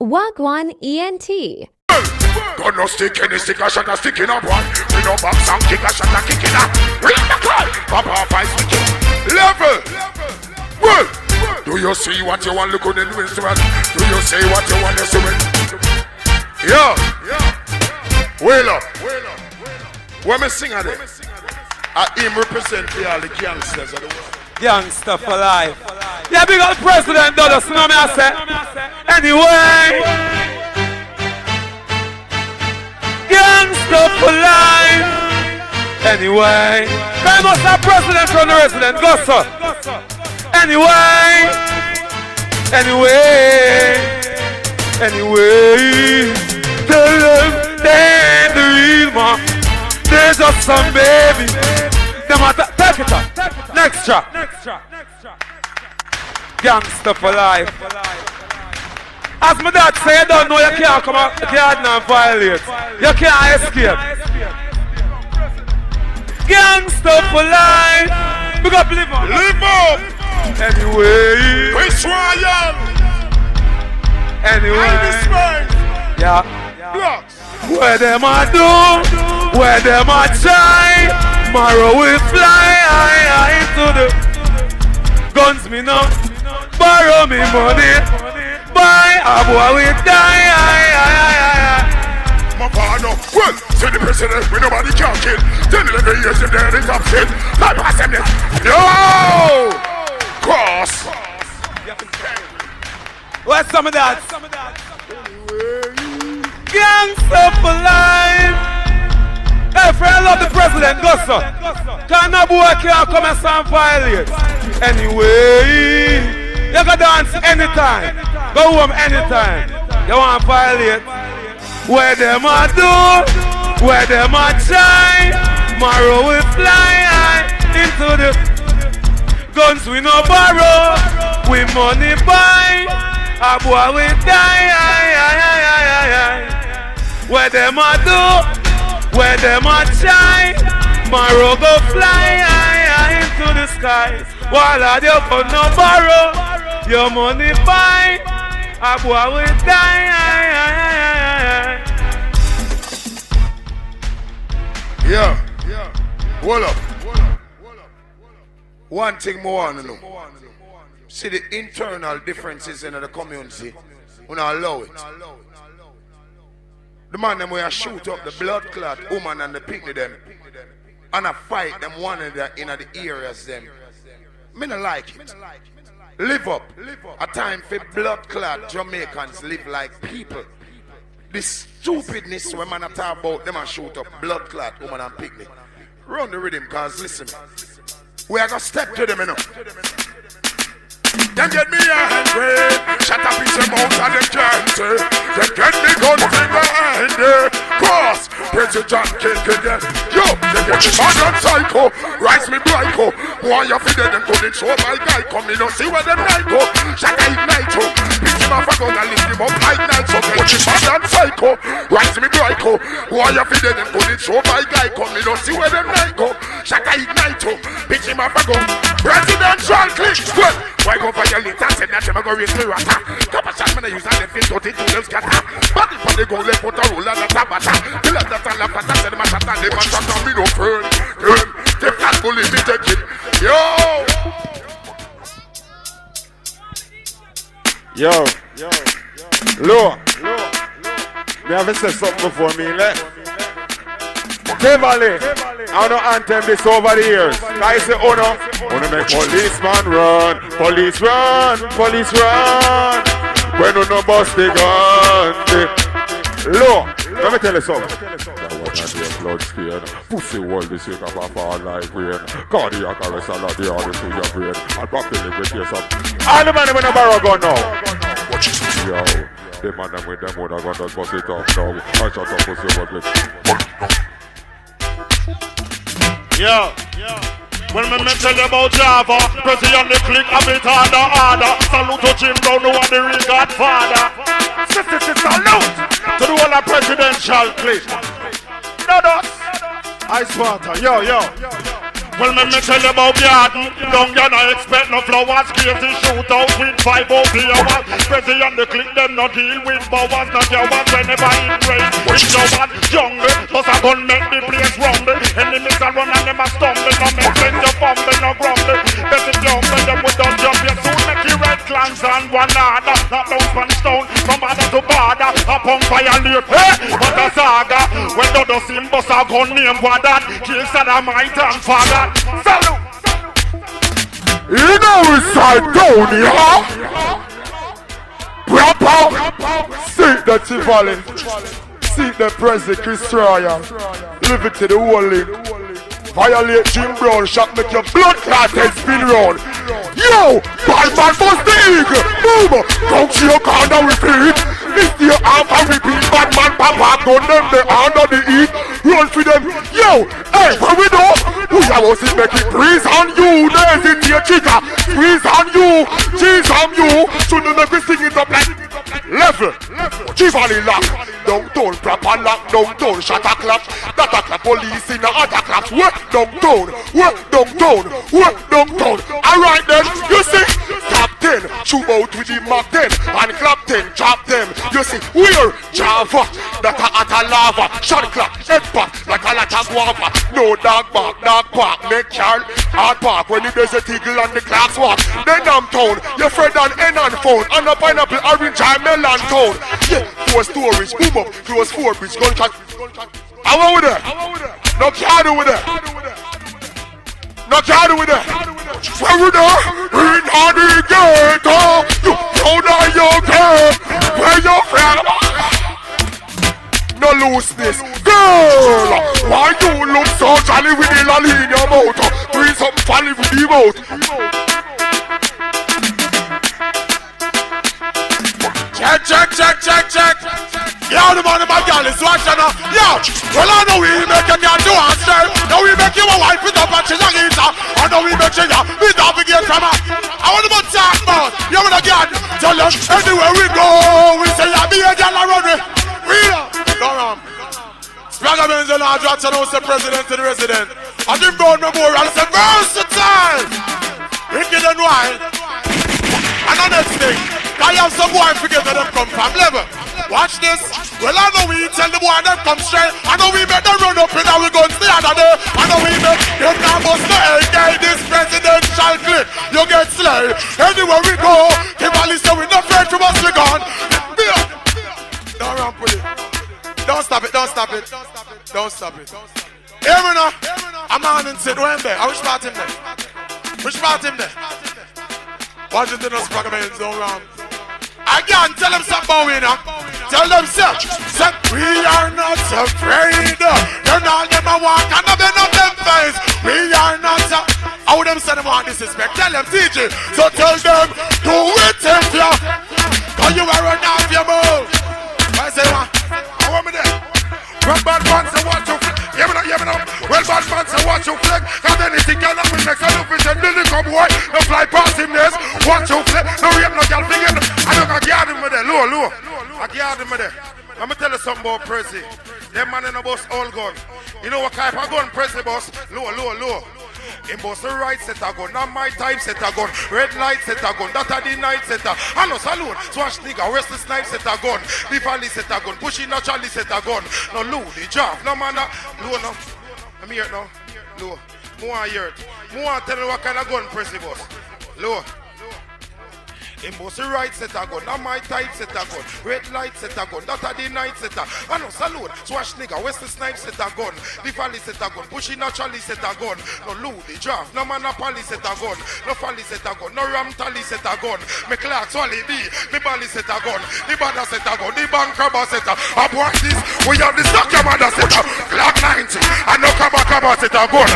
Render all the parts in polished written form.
Wagwan ENT. Gonna stick any stick a shot a stick in a one. We no box and kick a shot a kick in a. Read the call. Papa fight level. Well, do you see what you want? Look on the instrument. Do you say what you want to see? Yeah. Well up. When me sing at it, I him represent all the gangsters of the world. Gangster for life. Yeah, big old president, Dodo, you know me I say. Anyway, gangster for life. Anyway, I must have president from the resident, go sir. Anyway, tell them they're the real man. They're just some baby. Take it up. Next track. Gangster for life. As my dad say, you don't know you can't come out, you can't not violate. You can't escape. Gangster for life. We got to live up. Live up. Anyway. Chris Royal. Anyway. Yeah. Blocks. Where them I do, where them I try, tomorrow we fly high to the guns me now, borrow me money, buy a boy we die. Mavado, well, see the president, we nobody can kill. 10, 11 years in there, it's up shit. Like pass them this. Yo! Cross. Where's some of that? Gangster for life. Hey, friend, I love the president, go sir. Can no boy can't come and stand violate. Anyway, you can dance anytime. Go home anytime. You want to violate? Where them I do, where them I try, tomorrow we fly high into the guns we no borrow, we money buy, a boy we die. Where them I do, where them I try, tomorrow go fly high into the sky. While I do no borrow, your money buy, a boy we die. Yeah. Hold up. One thing more want to know. See the internal differences in the community. We not allow it. The man them will shoot up the blood clot woman and the picnic them. And I fight them one another in the areas them. Me not like it. Live up. A time for blood clot Jamaicans live like people. The stupidness when man talk about them and shoot up blood clot woman and picnic. Run the rhythm, cause listen. We are gonna step to them enough. Them get me angry, shut up in your mouth and they can't say. Them get me guns in the hand, cross, President King again. Yo, they get me mad and psycho, rise me blanco. Why you feel them couldn't show my guy, come in and see where them night go. Shut up ignite, pick him up and go and lift him up like night. So get me mad and psycho, rise me blanco. Why you feel them couldn't show my guy, come in and see where them night go. Shut up ignite, pick him up and go. Presidential click, well, why go for your little said that I'm going to raise me rata. Couple shots when I use that fit to take to them scatter. But if they go left put a roll and a tabata. The left that and left that said my shot and they man shot on me no burn. They can't bully me take it. Yo. Low. Me have said something before me left. Tivoli, I don't anthem this over the years. I say, oh no, make policeman run, police run. When you no bust the gun, low, let me tell you something. That was not your blood stain. Pussy wall this week of a fall like rain. Cardiac arrest and the order to your brain. And back to the with yourself. All the man when a barrow gun now. Yo, the man them with them would have gone to bust it up now. I shut up pussy wall. Yeah. When me tell you about Java, President the click a bit harder. Salute to Jim Brown, the one the real Godfather. Salute to the whole presidential click. Not us. Ice water, yo. Well, me tell you about garden. Don't you not expect no flowers, crazy shoot out with 5 hours. President the click them no deal with bowers, not your ones whenever it rain. With your one jungle, just a gun make the place rumble. Enemies a run and them a stumble. No make sense you fumble, no grumble. Better jumble, them we don't jump you soon. Make you red clans and one other. Not down from stone, from border to border. Up on violate, hey, what a saga. When the Simbos a gun name for that. Kill Saddamite and father. Salute! You know it's side down here. Proper. Seek the Tivoli. Seek the President Destroyer. Live it to the whole link. Violate Jim Brown. Shot make your blood clot head spin round. Yo! Bad man bust the eagle. Boom! Come to your corner with it. This year half and repeat. Bad man papa gun them the hand of the eat. Run for them. Yo! Hey, what we do? We are going to make it breeze on you. There's it here, chica. Breeze on you. Cheese on you. Shouldn't make we sing it up like level. Tivoli lock. Downtown, proper lock. Downtown, shut a clap. That a clap. Police in a other clap. Work downtown. Work downtown. Work downtown. Alright then, you see? Top 10. Shoot out with the Mach 10. And clap 10. Drop them. You see? We're Java. That a lava. Shot clap. Head back. Like a lot of guava. No dog bark. Dog park. Make Carl. Hard park. When you there's a tickle and the clocks walk. Then I'm town. Your friend on N and phone. And a pineapple orange and melon town. Yeah. 4 stories. Boom up. Close 4 bridge. Gunshot. How are we there? No can't do with it. No can't do with it. Where we there? In the ghetto. You know your girl. Where your friend? No looseness. Girl, why you look so jolly with the lolly in your mouth? Doing something funny with the mouth. Check. Yo, the man of my girl is watching now. Yo, well I know we make a girl do a straight. Now we make you a wife with up and she's a geezer. I know we make you a bit of a game from her. I want to talk about you with a girl. Tell us anywhere we go, we say I be a girl around me. Go on. Spragga means the large watch and also president to the resident. I give God memorial, it's a versatile. Wicked and wild. And the next thing, I have some boy forget that them come from level. Watch this. Well, I know we tell the boy them come straight. I know we make them run up in and we gun the other day. I know we make you can't bust the AK. This presidential clip, you get slay. Anywhere we go, Tivoli say we not afraid from us we gone. Don't run with it. Don't stop it. Here we know. I'm on and said, where am there? Which part him there? Watch it in the Spragga means don't run. Again, tell them something about we now. Tell them say, we are not afraid. They're not gonna walk and they're not them face. We are not how them say them want disrespect. Tell them TJ. So tell them, do it if you. Cause you are run off your move. I say what? I want me there. Well, bad man say what you flick. Hear me now. Well, bad man say what you flick. Cause anything can happen next. I look at the little boy. No fly past him this. What you flick. No rape, no girl finger. I don't got guard him with there. Low. I guard him with there. Let me tell you something about Prezi. Them man in the bus all gun. You know what type of gun Prezi boss? Low. Him boss the right set a gun, not my type set a gun. Red light set a gun, that a the night set a. I know saloon, swash nigga, west the snipe set a gun. The valley set a gun, pushing naturally set a gun. No low, the job, no man, low no. I'm here now, low. More hear it. More tell you what kind of gun Prezi boss. Low. Him boss the right set a gun, not my type set a gun. Red light set a gun, that a the night set a. I know saloon, swash nigga, west the snipe set a gun. The valley set a gun, pushing naturally set a gun. No loot, the draft, no man a pally set a gun. No fally set a gun, no ram tally set a gun. Me clock swally D, the bally set a gun. The bada set a gun, the bank crabber set a. I watch this, we have the stock your mother set a. Clock 90, and no crabber set a gun.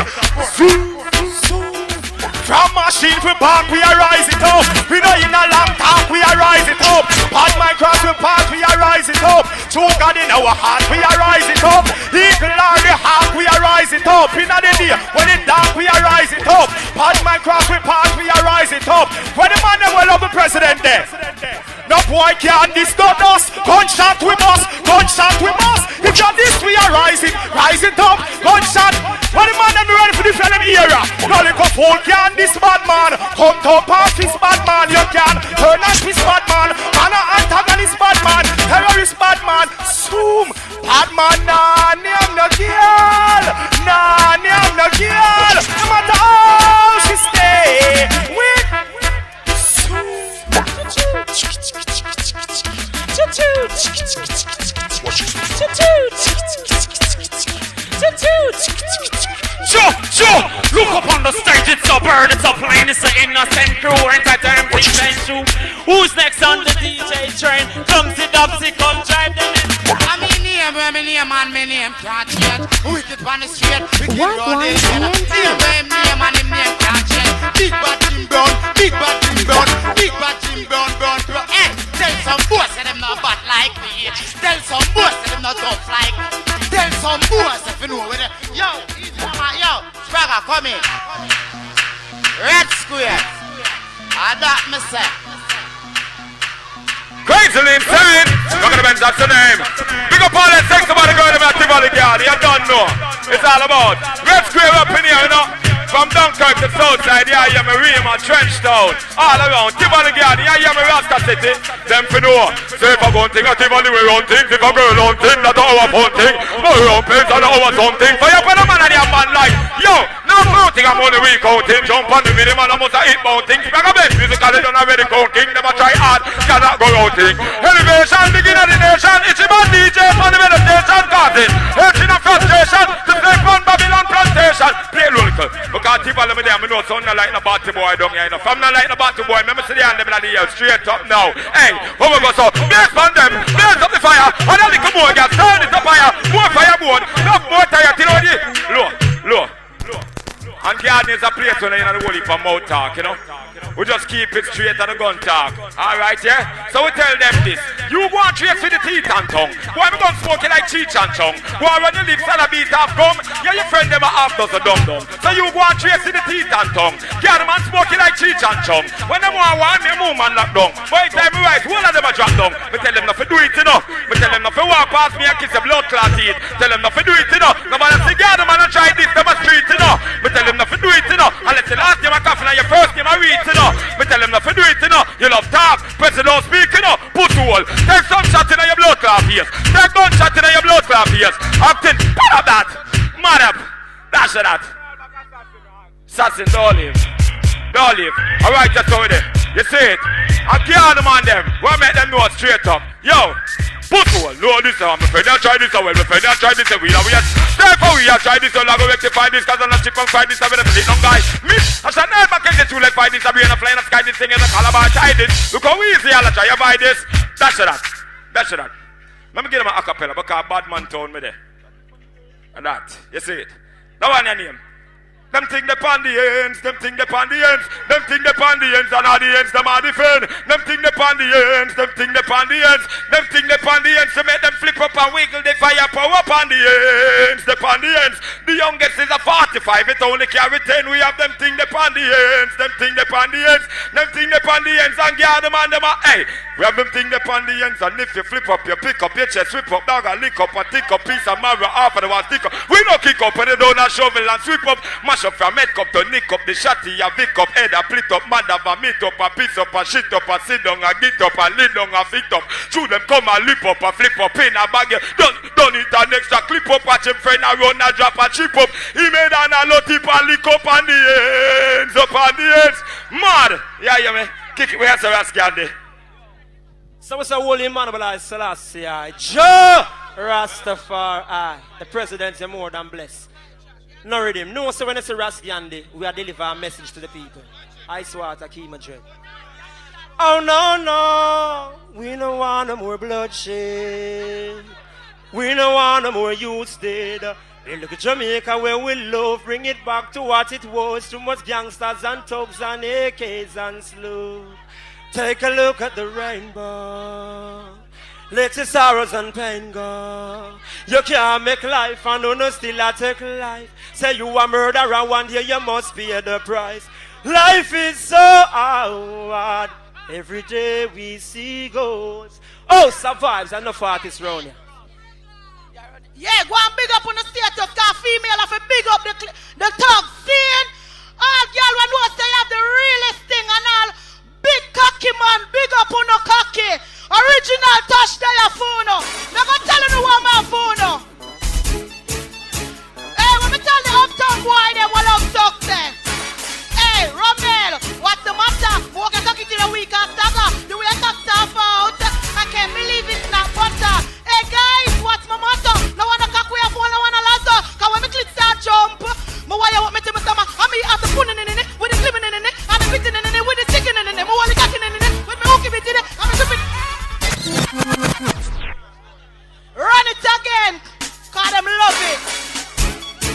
From machine for park, we are rise it up. We know in a long talk, we are rise it up. Pod my cross we park, we are rise it up. True God in our heart, we are rise it up. Eagle are the heart, we are rise it up. In the day, when it dark, we are rise it up. Pod my cross we park, we are rise it up. When the man that will love the president there. No boy can disturb us. Gunshot with us. If you're this, we are rising up. Gunshot. When the man that be ready for the film era. fool can this bad man. Come to pass this bad man. You can turn on this bad man. Man a antagonist bad man. Terrorist bad man. Zoom. Bad man nah name no girl. Nah name no girl. No matter how she stay with Sure. Look up on the stage, it's a bird, it's a plane, it's an innocent crew, entertain, pretend to. Who's next on the DJ train? Clumsy Dubsy, come drive them in. I'm in here, my name can't change. Wicked on the street, wicked on the street. My name can't change. Big bad Jim Brown, big bad Jim Brown, big bad Jim Brown. Hey, tell some boys that them not bad like me. Tell some boys that them not tough like me. Tell some boys if you know where they. Yo, Spragga, come in. Red Square. I got me say. Crazily insane. Look at the bench, that's the name. Big up all that sex about the girl about Tivoli girl. You don't know. It's all about Red Square up in here, you know. From Dunkirk to Southside, yeah, me Rima, Trenchtown, all around. Tivoli girl, yeah, me Rasta City. Them for know. Say if I go and think of Tivoli, we run things. If a girl don't think, that's our fun thing. No, we run things, that's our something. For you, for the man and your man like, yo, no floating, I'm on the week counting. Jump on the video, man, I must have hit mounting. Spragga best musical, they don't have any counting. Never try hard, cannot go routing. Elevation, begin of the nation. It's about DJ on the meditation garden. Hurting and frustration. To play from Babylon plantation. Play local. Because Tivoli me there, I know sound like a batty boy down here. If I'm not like a batty boy, remember see the hand them in the air. Straight up now. Hey, how we go so? Blaze on them. Blaze up the fire. And then little more gas. Turn it up higher. More fireboard. Not more tire. Till all low. And garden is a place when you're in the whole heap of mouth talk, you know. We just keep it straight on the gun talk. Alright, yeah? So we tell them this. You go and trace with the teeth and tongue. Boy, we gon' smoke it like Cheech and Chong. Boy, when your lips and a beat half gum, yeah, your friend them a half does a dum-dum. So you go and trace with the teeth and tongue. Yeah, the man smoke it like Cheech and Chong. When them want me move man lock down. Boy, time me right, all of them a drop down. Me tell them not to do it, you know. Me tell them not to walk past me and kiss the blood clot teeth. Tell them not to do it, you know. No man say, yeah, the man a try this, them a street, you know. Me tell them not to do it, you know. And let's say last time I cough and your first time I read, you know. Me tell them not to do it, you know. You love talk, president speak, you know. Put hole. Take some shot in your blood clot face. Take one shot in your blood clot face. Acting, put up that. Mad up. Dash of that. Assassin, don't leave. Alright, just over there. You see it? I can't demand them. We'll make them know straight up. Yo. Put hole. No, this one. My friend, I try this one. My friend, I try this one. We are therefore we have tried this one. I go rectify this because I'm not chip and fight this. I'm going to long guy. Miss, I shall never get this. You like fight this. I'm going to fly in the sky. This thing in the calabar. Try this. Look how easy I'll try. You buy this. Dash of that. Let me get him an acapella because bad man told me there. And that. You see it? That one your name. Them think they on the ends, and all the ends, them are the friend. Them think they on the ends, to make them flip up and wiggle the fire power up on the ends, The youngest is a 45, it only carry 10. We have them think they on the ends, and guard them and them are, hey. We have them think they on the ends, and if you flip up, you pick up your chest, sweep up, dog, and lick up, and tick up, piece of marrow, half of the one stick up. We no kick up, and they don't have shovel and sweep up, mash up from head cup to nick up, the shotty, a vick up, head, a split up, man, a meet up, a piece up, a shit up, a sit down, a get up, a lid down, a fit up. Shoot them come and lip up, a flip up, in a bag, done it, an extra clip up, watch him friend, a run, a drop, a chip up. He made an a lot tip, and lick up on the ends, Mad! Yeah, man, kick it, we have to ask you. So it's a holy man, but I Selassie, Joe Rastafari, the president is more than blessed. No rhythm. No, so when it's a Raskiandi, we are deliver a message to the people. Ice water, keep my drink. Oh no, we don't want no more bloodshed. We don't want no more youth dead. Hey, look at Jamaica where we love, bring it back to what it was. Too much gangsters and thugs and AKs and slow. Take a look at the rainbow. Let your sorrows and pain go. You can't make life and no still a take life. Say you a murderer one day you must pay the price. Life is so hard. Every day we see ghosts. Oh, survives and no artists round here. Yeah, go and big up on the status car female of a big up the thug scene. All girl when you say you have the realest thing and all. Big cocky man, big up on no cocky. Original touch tell your phone. Now go tell you what my phone. Hey, when me tell the uptown boy them what up talk there. Hey, Romel, what's the matter? Walk a cocky till a week after. The way I talk stuff out. I can't believe it's not butter. Hey guys, what's my motto? No one a cock way up, no one a lasso. Cause when me click start jump, my wire want me to my stomach. I me have the punning in it, with the clipping in it, and the fitting in it, with the sticking in it, my wally cocking in it, with me hooking it in it, I'm dripping. Run it again, cause them love it.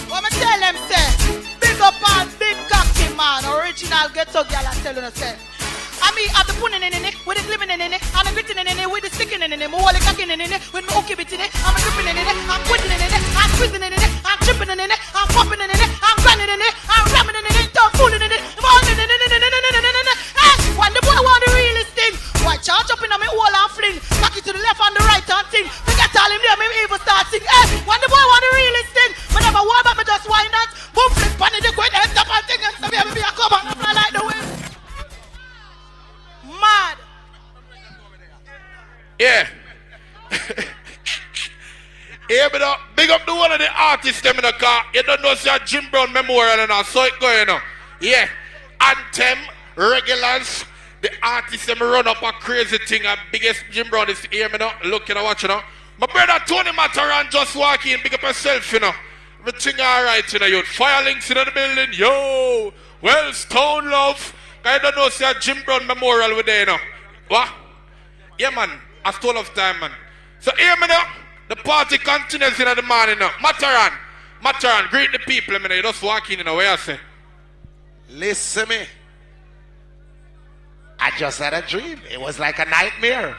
What me tell them say, big up and big cocky man, original ghetto girl I tell you no say. I mean, have the punning in it, with the living in it, and the fitting in it, with the sticking in it, my wally cocking in it, with me hooking it in it, I'm dripping in it, I'm quitting in it, I'm squeezing in it, I'm tripping in it, I'm popping in it, I'm grinding in it, I'm ramming in it, I'm fooling in it, I'm holding in it. When the boy want the realest thing, why charge up in a me wall and fling, cock it to the left and the right and thing, forget all him there, me even start sing. When the boy want the realest thing, whenever war about me just why not, boom flip, panic the quit, head up and thing, and so me a come and I like the way. Mad. Yeah. Yeah, but big up to one of the artists them in the car. You don't know say Jim Brown Memorial and all, so it going on. Yeah. Anthem, regulars, the artists them run up a crazy thing and biggest Jim Brown is here, me now. Look, you know, watch, you know. My brother Tony Matterhorn just walk in, big up yourself, you know. Me think alright, you know, youth. Fire links in the building, yo. Well, Stone Love. I don't know, say Jim Brown Memorial with there, you know. What? Yeah, man. I stole off time, man. So, here, me now. The party continues in the morning now. Matterhorn, greet the people, you know. You just walk in, you know, where I say. Listen me. I just had a dream. It was like a nightmare.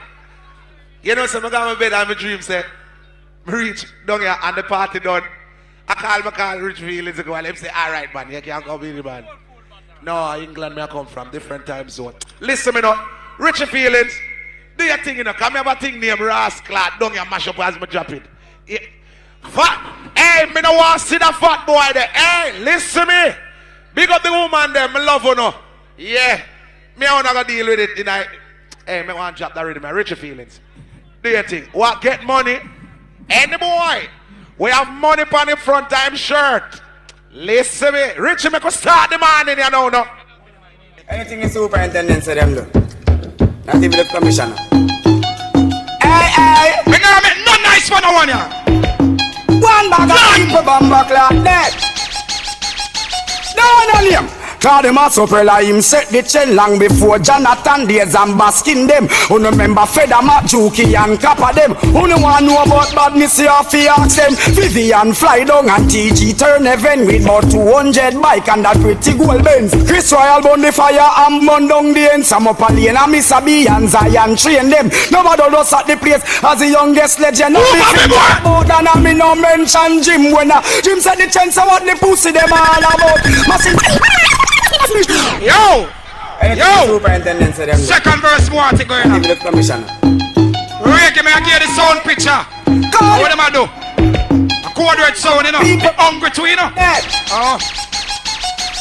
You know, so I got my bed and my dream said, I reach down here and the party done. I call Rich Feelings to go and say, all right, man, you can't come in the man. No, England where I come from, different time zone. Listen me now, Richie Feelings, do your thing, you know, come have a thing named Rascal, don't you mash up as me drop it. Yeah. Fat, hey, me no want to see that fat boy there. Hey, listen me. Big up the woman there, me love her no. Yeah, me I wanna go deal with it tonight. Hey, me want to drop that rhythm, Richie Feelings. Do your thing. What, get money? Any boy, we have money on the front time shirt. Listen me, Richie, me could start the morning, you know, no? Anything the superintendent say them do. Not even the commissioner. Hey, me gonna make no nice for no one, yeah. One bag of people bomba clock dead. No one on him. Cause them a superior him set the chain long before Jonathan days and basking them. Who no remember Feda Machuki and Kappa them. Who no want know about badness here fi ask them. Vivian fly down and TG turn heaven with about 200 bike and that pretty gold Benz. Chris Royal burn the fire and burn down the end. Some up a lane and Miss B and Zion train them. Nobody does at the place as the youngest legend of the more than me no mention Jim when Jim said the chance of what the pussy them all about. Massive. Yo! Superintendent say them do. Second verse more to go Not in. even the commissioner. Ricky, me I give the sound picture. What am I do? A quadrant sound, you know. People- Hungry to, you know. Dead. Oh.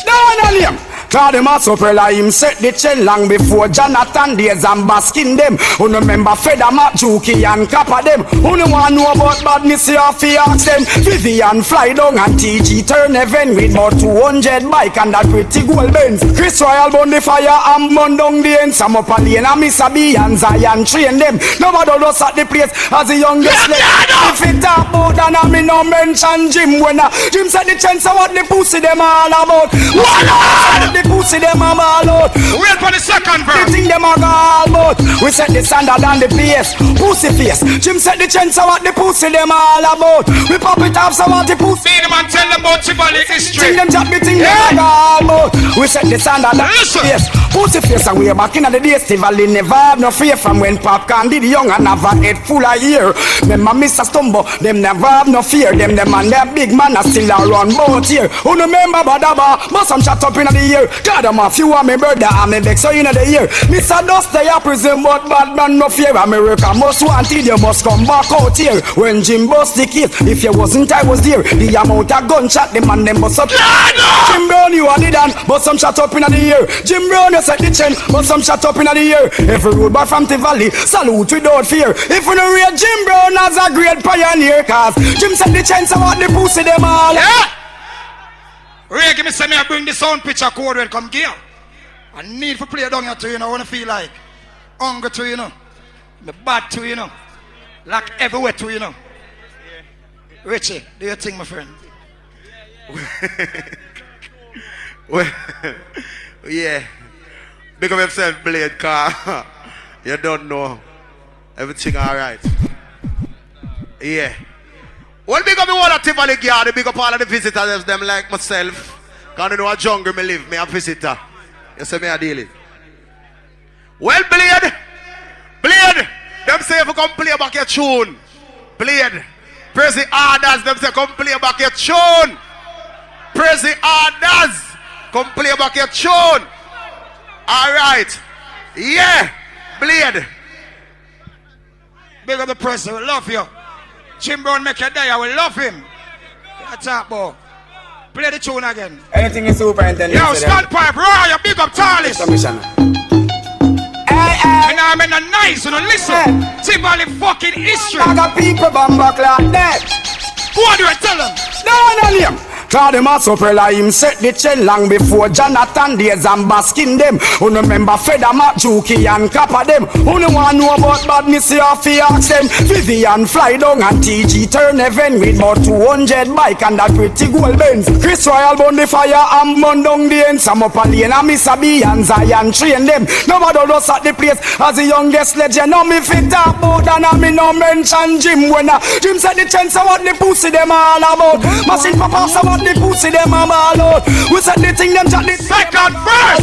No one on him. Cause them a superior him set the chain long before Jonathan days and basking them. Who no remember Feda Machuki and Kappa them. Who no want know about badness here fi ask them. Vivian fly down and TG turn heaven with about 200 bike and that pretty gold Benz. Chris Royal burn the fire and burn down the end. Some up a lane and Miss B and Zion train them. Nobody does at the place as the youngest legend. If it talk about and me no mention Jim when Jim said the chance of what the pussy them all about. The pussy them a ball out. Wait for the second The verse. thing them a all about. We set the standard and the pace. Pussy face. Jim set the chance of what the pussy them all about. We pop it off so what the pussy. See them and tell them about Tivoli Thing history. them chat the thing them a all about. We set the standard and the Listen. pace. Pussy face and way back in the days. Tivoli never have no fear from when Popcorn did young and have a head full of ear. Them a Mr. Stumbo. Them never have no fear. Them and their big man are still around bout here. Who no remember Badaba? But some chat up in the ear. God, I'm a few of me brother, I'm a big so you know the year. Mr. Dust, they are prison, but bad man no fear. America most wanted, you must come back out here. When Jim bust the case, if you wasn't, I was there. The amount of gunshot, the man them bust up. Jim Brown, you are the dan, but some shot up in the ear. Jim Brown, you set the chain, but some shot up in the ear. Every road boy from Tivoli, salute without fear. If we don't read Jim Brown as a great pioneer, cause Jim set the chain, so what the pussy them all. Yeah! Ray, give me some, I bring the sound picture code when come gear. I need to play down here to you know, I wanna feel like hungry to you know. Me bad to you know. Like everywhere to you know. Richie, do your thing, my friend. Well, yeah. Big up yourself, Blade, car. You don't know. Everything alright. Yeah. Well, big up the one at Tivoli Guard, big up all of the visitors, them like myself. Because you know a jungle me live, me a visitor. You see me a deal it. Well, Blade, them say if you come play back your tune. Blade, press the orders, them say come play back your tune. Press the orders, come play back your tune. Alright. Yeah, Blade. Big up the press, we love you. Jim Brown make you die, I will love him. That's up, boy. Play the tune again. Anything is superintendent. Yo, Standpipe, raw, you big up Charles. I'm in a nice, you know, listen. Tivoli fucking history. I got people bamba clock dead. Who do I tell them? No, name. Cause them a supprella him set the chain long before Jonathan days and basking them. Who no remember Feda Mac, Juki and Kappa them. Who no want know about badness, you have to ask them. Vivian fly down and TG turn heaven with about 200 bike and that pretty gold Benz. Chris Royal burn the fire and burn down the end. Some up a lane and Miss B and Zion train them. Nobody does at the place as the youngest legend. No me fit up about and I me no mention Jim when Jim said the chance of what the pussy them all about. Machine papa so the pussy them a ball out. We said the thing them chat the second verse.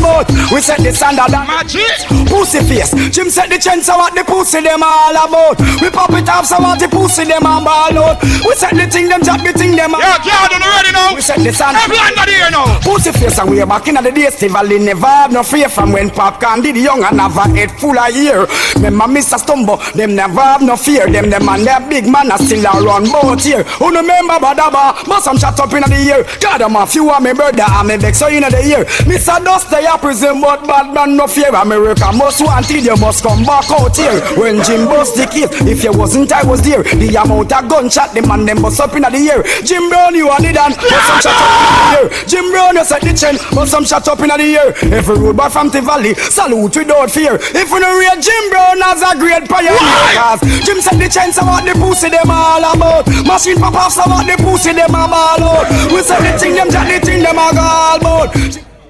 We said the standard and magic pussy face. Jim said the chance of what the pussy them all about. We pop it off so what the pussy them a ball out. We said the thing them chat the thing them a. Yo, Jordan already know. We said the standard. Everyone got here now. Pussy face and we back in the days. Tivoli never have no fear from when Popcorn did young and have a head full of ear. Remember Mr. Stumbo, them never have no fear. Them and their big man are still around both here. Who no remember Badaba, but some shut up in the year. God, I'm a few of me brother, I'm a big so you know the year. Mr. Dust, they are prison, but bad man no fear. America most wanted, you must come back out here. When Jim bust the case, if you wasn't, I was there. The amount of gunshot, the man them bust up in the year. Jim Brown, you are the dan, but some shut up in the year. Jim Brown, you set the chain, but some shut up in the year. Every road boy from Tivoli, salute without fear. If we don't read Jim Brown as a great pioneer, cause Jim said the chain, so what the pussy them all about. Machine pop off, so what the pussy them all about. We said the thing them jack, the thing them a all about.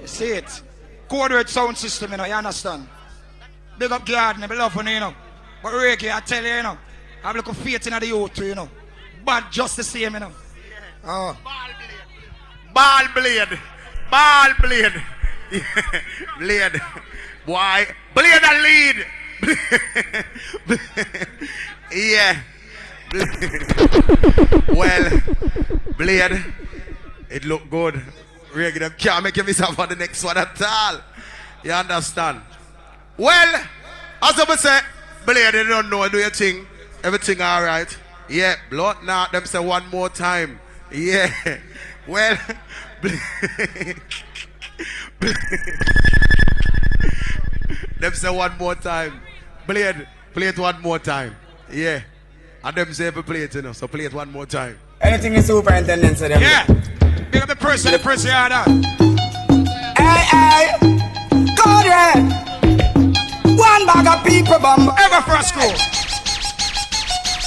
See it. Code red sound system, you know, you understand? Big up Garden, I love you, you know. But Reiki, I tell you, you know, I have a little faith in the youth, you know. But just the same, you know. Oh. Ball blade. Ball blade. Blade. Boy. Blade and lead. Yeah. Well, Blade, it look good. Regular can't make you miss out for the next one at all. You understand? Well, as I say, Blade, you don't know, do your thing. Everything alright. Yeah, blood now, them say one more time. Yeah. Well, them say one more time. Blade, play it one more time. Yeah. And them say play it, you know, so play it one more time. Anything is superintendent to them. Yeah. Big up the person, the person you are that. Hey, God, yeah. One bag of people, bamba. Ever first school.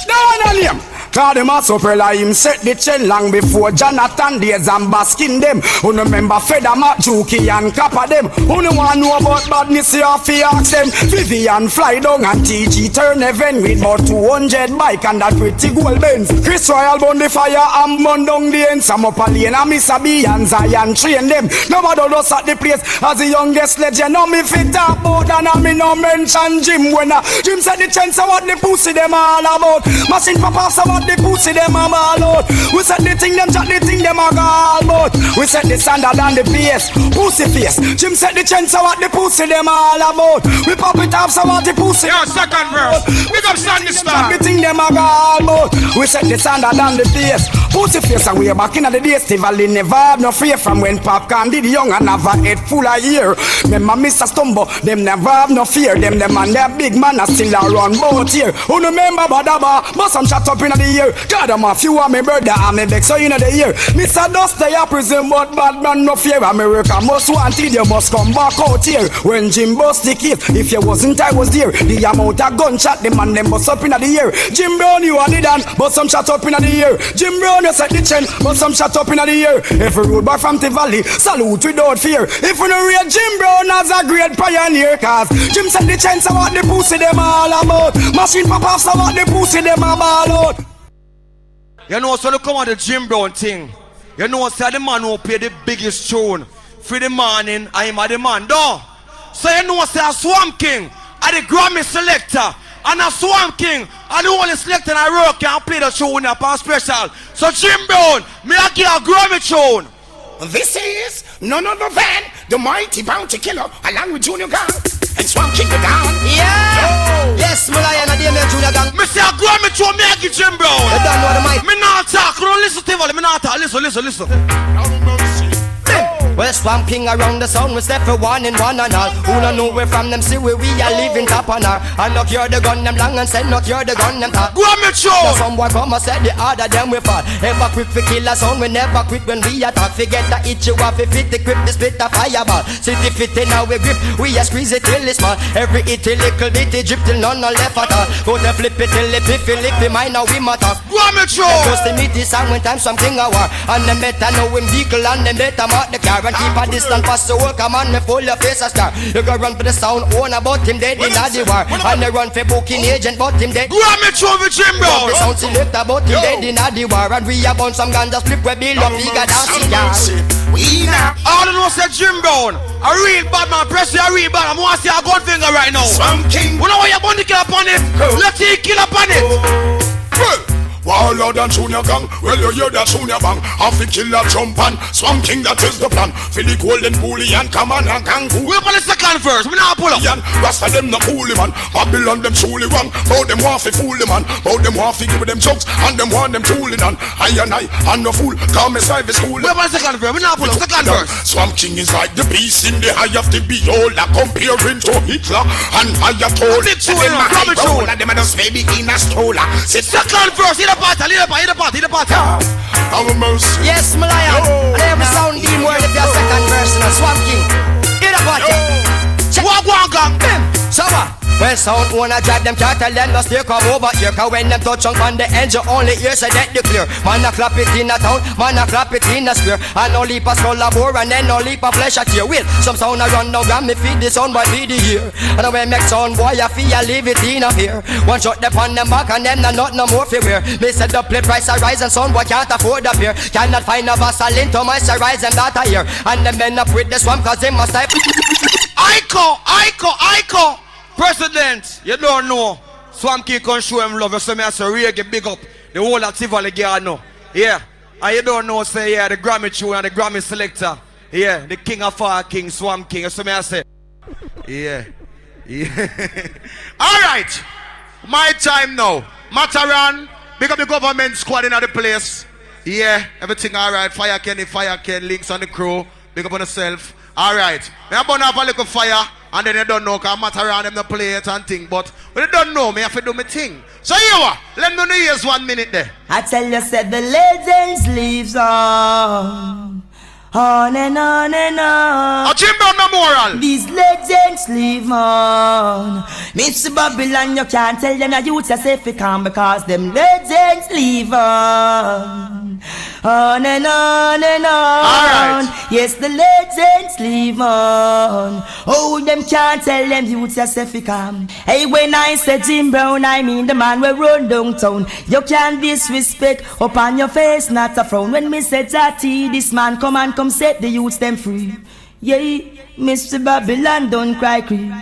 No name. Cause them a supprella him set the chain long before Jonathan days and basking them. Who no remember Feda Mac, Juki and Kappa them. Who no want know about badness, you have to ask them. Vivian fly down and TG turn heaven with about 200 bike and that pretty gold Benz. Chris Royal burn the fire and burn down the end. Some up a lane and Miss B and Zion train them. Nobody does at the place as the youngest legend. No me fit up about and I me no mention Jim when Jim said the chance of what the pussy them all about. Machine papa some what the pussy them a ball out. We set the thing them chat the thing them a gall out. We set the standard on the face, pussy face. Jim set the chain so what the pussy them all about. We pop it off so what the pussy. Yo, second verse. Big up Sandy Star. The thing them a gall out. We set the standard on the face, pussy face. And we back in the days, Tivoli never have no fear from when Popcorn did young and have a head full of ear. Remember Mr. Stumbo, them never have no fear. Them and their big man are still around both here. Who remember Badaba, but some shut up in the year. God, I'm a few of my brother and me back so in the year. Mr. Dust they are prison but bad man no fear. America most wanted, you must come back out here. When Jim bust the kid, if you wasn't I was there. The amount of gunshot, the man them bust up in the year. Jim Brown you are the dan, but some shut up in the year. Jim Brown you set the chain, but some shut up in the year. Every road back from Tivoli, salute without fear. If we don't read Jim Brown as a great pioneer, cause Jim set the chain so what the pussy them all about. Machine pop off so what the pussy them all out. You know, so look come on the Jim Brown thing. You know, say the man who pay the biggest tune for the morning, I'm the man, no. So you know, say a Swamp King, are the Grammy selector, and a Swamp King, are the only selector I rock can play the tune up on special. So Jim Brown, me I give a Grammy tune. This is none other than the mighty bounty killer, along with Junior Gang and Swamp King the down. Yeah. Yes, Malayan and the Junior Gang. Me say a Grammy tune, me I give Jim Brown. You don't know the mic. Me not talk, don't listen to Tivoli, me not talk, listen. Well, Swamp King around the sound, we step for one and one and all. Who don't know where from them, see where we are living top on our. And knock your the gun them long and said knock your the gun them top. Go on me show. Some boy come and said the other them we fall. Ever quick for kill a sound, we never quit when we attack. Forget that itch you have to fit the grip, the split a fireball. City fit in now we grip, we a squeeze it till it's small. Every it a little bit, it drip till none left at all. Go to flip it till it piffy, lip it mine now we matter. Go on me show. Close to meet this sound when time something a war. And them better know him vehicle and them better mark the car. And keep a distance pass the work, a man me full your face a star. You go run for the sound owner but him dead in the war. And they run for booking agent but him dead. Go on me show with Jim Brown. The sound selector but him dead in the war. And we a burn some ganja split we build up bigger than cigar. We now all of them say Jim Brown. A real bad man, press you a real bad. I'm want to see a gun finger right now. Swamp King. We know why you want to kill upon it. Let's see kill upon it. Warlord and Junior Gang, well you hear that Junior Bang. Half the killer jump on, Swamp King that is the plan. Philly Golden Bullion, come on and Kangu. We're on the second verse, we now pull up. Rasta them no coolie man, Babylon them truly wrong. Bout them want fi fool them man, bout them want fi give them jokes. And them want them tooling on. I and no fool, call me service school. We're on the second verse, we now pull up, second verse. Swamp King is like the beast in the eye of the beholder, comparing to Hitler and Ayatollah. Big tune, Robert tune. And them are just maybe in a stroller. Second verse, hit the party. Have mercy. Yes, Malayan. And every sound team word if you're second verse in a Swamp King. Hit the party. Check. Walk gang. So what? When sound wanna drive them car, tell them to stay come over here. Cause when them touch on the engine, only ears say that they clear. Man a clap it in a town, man a clap it in a square. And no leap a skull a bore and then no leap a flesh a tear. Will some sound a run down gram, me feed the sound boy feed the ear. And when make sound boy a feel leave it in a fear. One shot them on them back and them not no more fi wear. Me said the play price a rise and sound boy can't afford a pair. Cannot find a Vaseline to moisturize them that a year. And them men up with the swamp cause they must type. Iko. President, you don't know. Swamp King can show him love. So me I say reggae big up. The whole of Tivoli girl know. Yeah. And you don't know say yeah the Grammy tune and the Grammy selector. Yeah. The king of all king, Swamp King. So me I say. Yeah. Alright. My time now. Matterhorn. Big up the government squad in the place. Yeah. Everything alright. Fire Ken, links on the crew. Big up on yourself. Alright. Me I burn up a little fire. And then you don't know because Matterhorn them the play it and thing. But when you don't know, me have to do my thing. So you are. Let me know here's 1 minute there. I tell you said the legends lives on and on and on. A Jim Brown Memorial. These legends live on. Mr. Babylon, you can't tell them that you just say if you can because them legends live on and on and on. Alright. Yes, the legends live on. Oh, them can't tell them you just say if you can. Hey, when I say Jim Brown, I mean the man we run downtown. You can't disrespect upon your face, not a frown. When me say Jati, this man come set the youths them free. Yeah, Mr. Babylon don't cry creep.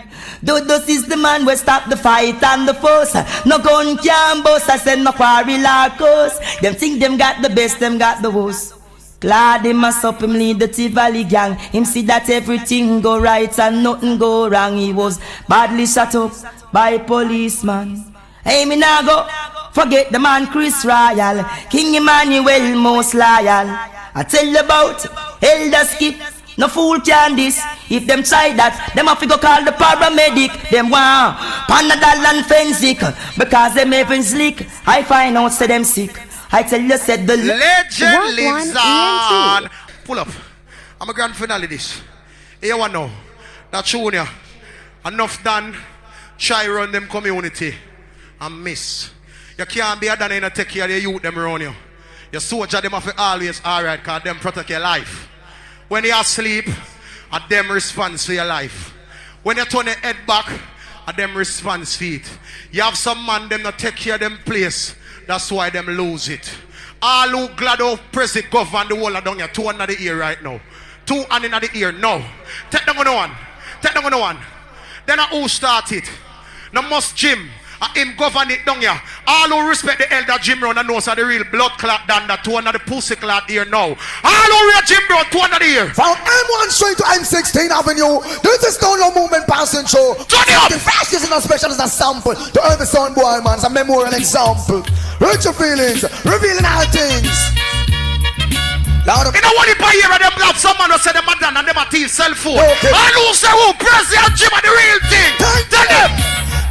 Dodos is the man who stop the fight and the fuss. No gun can bust, I said no quarrel or curse. Them think them got the best, them got the worst. Glad him must up him lead the Tivoli gang. Him see that everything go right and nothing go wrong. He was badly shot up by policeman. Hey, me now go forget the man Chris Royal, King Emmanuel most loyal. I tell you about Elder Skip. No fool can this. If them try that, them have to go call the paramedic. Them want Panadol and Fensic because them even slick. I find out say them sick. I tell you said the legend lives on. Pull up. I'm a grand finale this. Here one now. That junior. Enough done. Try run them community. And miss. You can't be a done and take care of the youth them around you. Your soldier them have to always alright because them protect your life. When you asleep, at them response for your life. When you turn your head back, at them response for it. You have some man them not take care of them place. That's why them lose it. All who glad of president govern the whole of down here. 2 under the ear right now. 2 hand in the ear now. Take them on one. Take them on one. Then who start it? No must Jim. Him govern it down here. All who respect the elder Jim Brown and knows the real blood clot than the 2 under the pussy clot here now. All who real Jim Brown 2 under the ear. From M1 Street to M16 Avenue, this is Download Movement passing show. The fastest and special as a sample to every son boy man's a memorial example. Hurt your feelings, revealing all things. You know what if I hear of them blood? Someone who said them are done and them are thief cell phone. Okay. And who say who? President Jim are the real thing. Tell them.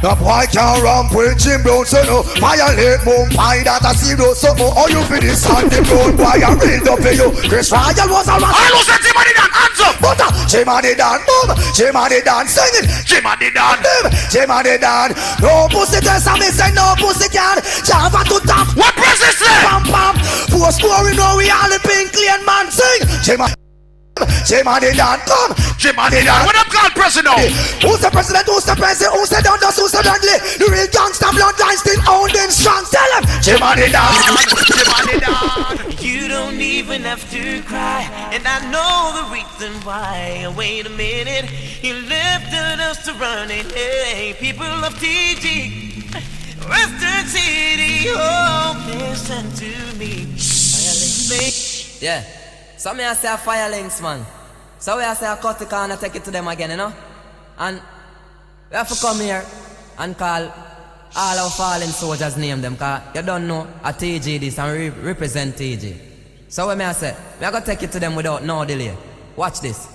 The boy can't ramp with Jim Brown, so no. Violate moon pie that a zero, so no. All you for this on the road, why I real up for you. Chris Royal was a rat. I lose the Jim and the Dan, hands up. But Jim and the Dan, boom. Jim and the Dan, sing it. Jim and the Dan. Jim and the Dan. No pussy test, and me say no pussy can. Java to top. What pussy say? Pam pam. Poor story, no we all the pink clean man sing. Jim and the Dan, come. Jim and the Dan. What up called president? Who's the president? Who's the president? Who's the Don? Who's the Dudley? The real gangster bloodline still holding strong. Tell him. Jim and the Dan. Jim and the Dan. You don't even have to cry, and I know the reason why. Wait a minute, you lifted us to run it. Hey, people of TG, Western City, oh, listen to me. Yeah. So me I say a fire links, man. So we I say a cut the car and take it to them again, you know. And we have to come here and call all our fallen soldiers, name them, cause you don't know a TG this and represent TG. So what me I say, we are gonna take it to them without no delay. Watch this.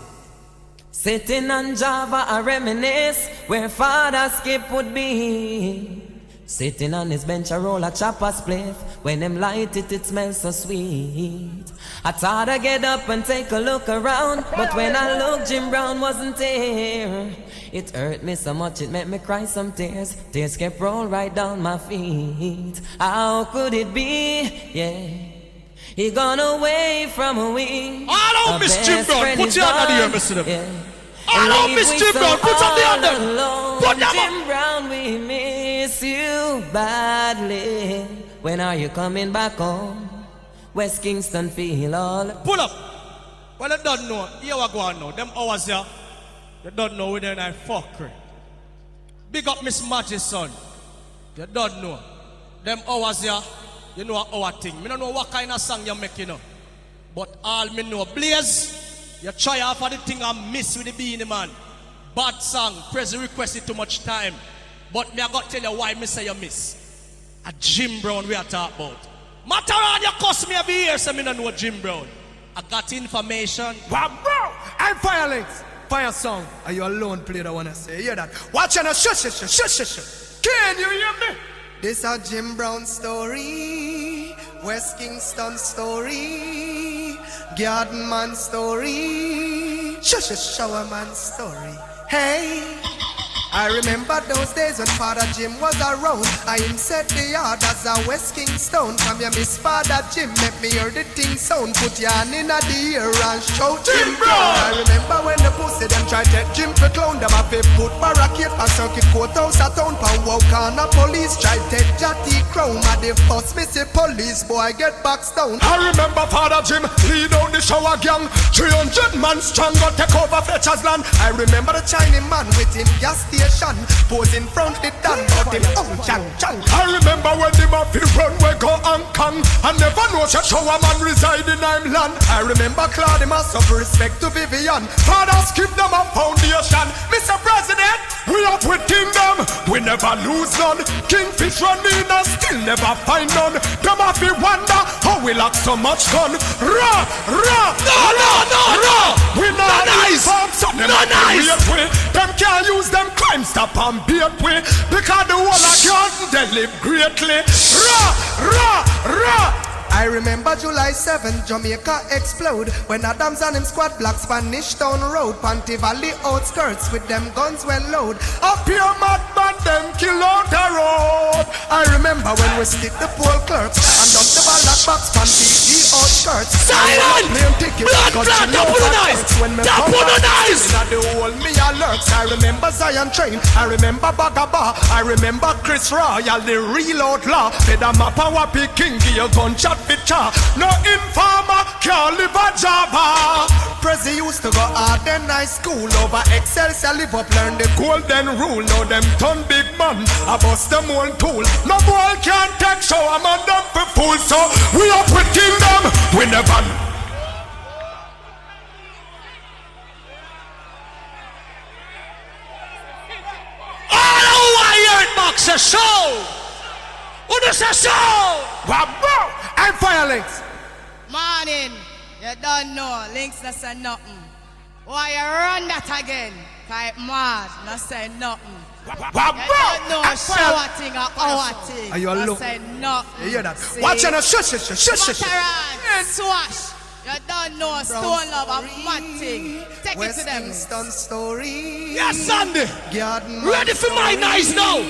Sitting on Java I reminisce where Father Skip would be. Sitting on his bench, I roll a chopper spliff. When them light it, it smells so sweet. I thought I'd get up and take a look around, but when I looked, Jim Brown wasn't there. It hurt me so much, it made me cry some tears. Tears kept roll right down my feet. How could it be? Yeah, he gone away from me. I don't miss Jim Brown. Put your hand on the ear, Mr. Yeah. I don't miss Jim Brown. Put on the other. Put them Jim Brown, we miss you badly. When are you coming back home? West Kingston feel all. Pull up. Well, you don't know. Here we go on now. Them hours here. You don't know whether I fuckery. Big up Miss Magic's son. You don't know. Them hours here. You know our thing. I don't know what kind of song you make, you know. But all me know. Blaze, you try half of the thing I miss with the Beanie Man. Bad song. President requested too much time. But me I got to tell you why me say you miss. A Jim Brown we are talking about. Matterhorn, you cost me every year, so me don't know Jim Brown. I got information. Wow, bro! I'm Firelinks. Fire song. Are you alone play that one I say? Hear that? Watch and shush. Can you hear me? This a Jim Brown story. West Kingston story. Garden man story. Shower man story. Hey. I remember those days when Father Jim was around. I him set the yard as a West Kingston. From your Miss Father Jim, make me hear the thing sound. Put your hand in the ear and shout Jim Brown. I remember when the pussy them try to take Jim for clown. Them have to put barricade for circuit courthouse a town. Pound walk on the police try to take Jatty Crown. At the first missy police boy get back down. I remember Father Jim lead out the shower gang. 300 man strong got take over Fletcher's land. I remember the Chinese man with him gas station, pose in front the dan, but him chang chang. I remember when the mafia run we go and Kong. I never know such shower man reside in I'm land. I remember Claude must of respect to Vivian. Fathers keep them a foundation. Mr. President, we up with kingdom. We never lose none. Kingfish run in and still never find none. Them mafia wonder how we lack so much gun. Raw, raw, raw. We not nice. So them nice. Them can't use them crime stop and beat way. Because the whole of Jordan they live greatly. Raw. I remember July 7th, Jamaica explode. When Adams and him squad block Spanish Town Road. Tivoli outskirts with them guns well load. Up here madman them kill out the road. I remember when we stick the poll clerks and dump the ballot box from the outskirts. Silent! Blood clot, don't put on ice! Don't put on ice! The whole me alerts. I remember Zion Train. I remember Bagaba. I remember Chris Royal, the real outlaw. Feda Mapa Wapi King, give your gunshot. No informer can't live a Java. Prezi used to go hard in high school. Over Excelsior live up, learn the golden rule. Now them turn big man, I bust them own tool. No boy can't take show, I'm on them for fool. So we up with kingdom, we never. All over here in Boxer Show. What is a show? Wow. I'm Fire Links. Morning. You don't know. Links not say nothing. Why you run that again? Type mad. Not say nothing. You don't know. Shower thing or our thing. Are you alone? Not say nothing. You hear that? See? Watch and shush. Matterhorn. Swash. You don't know. Stone love a mad thing. Take it to them. Kingston story. Yes, Sandy. Ready for my nice now.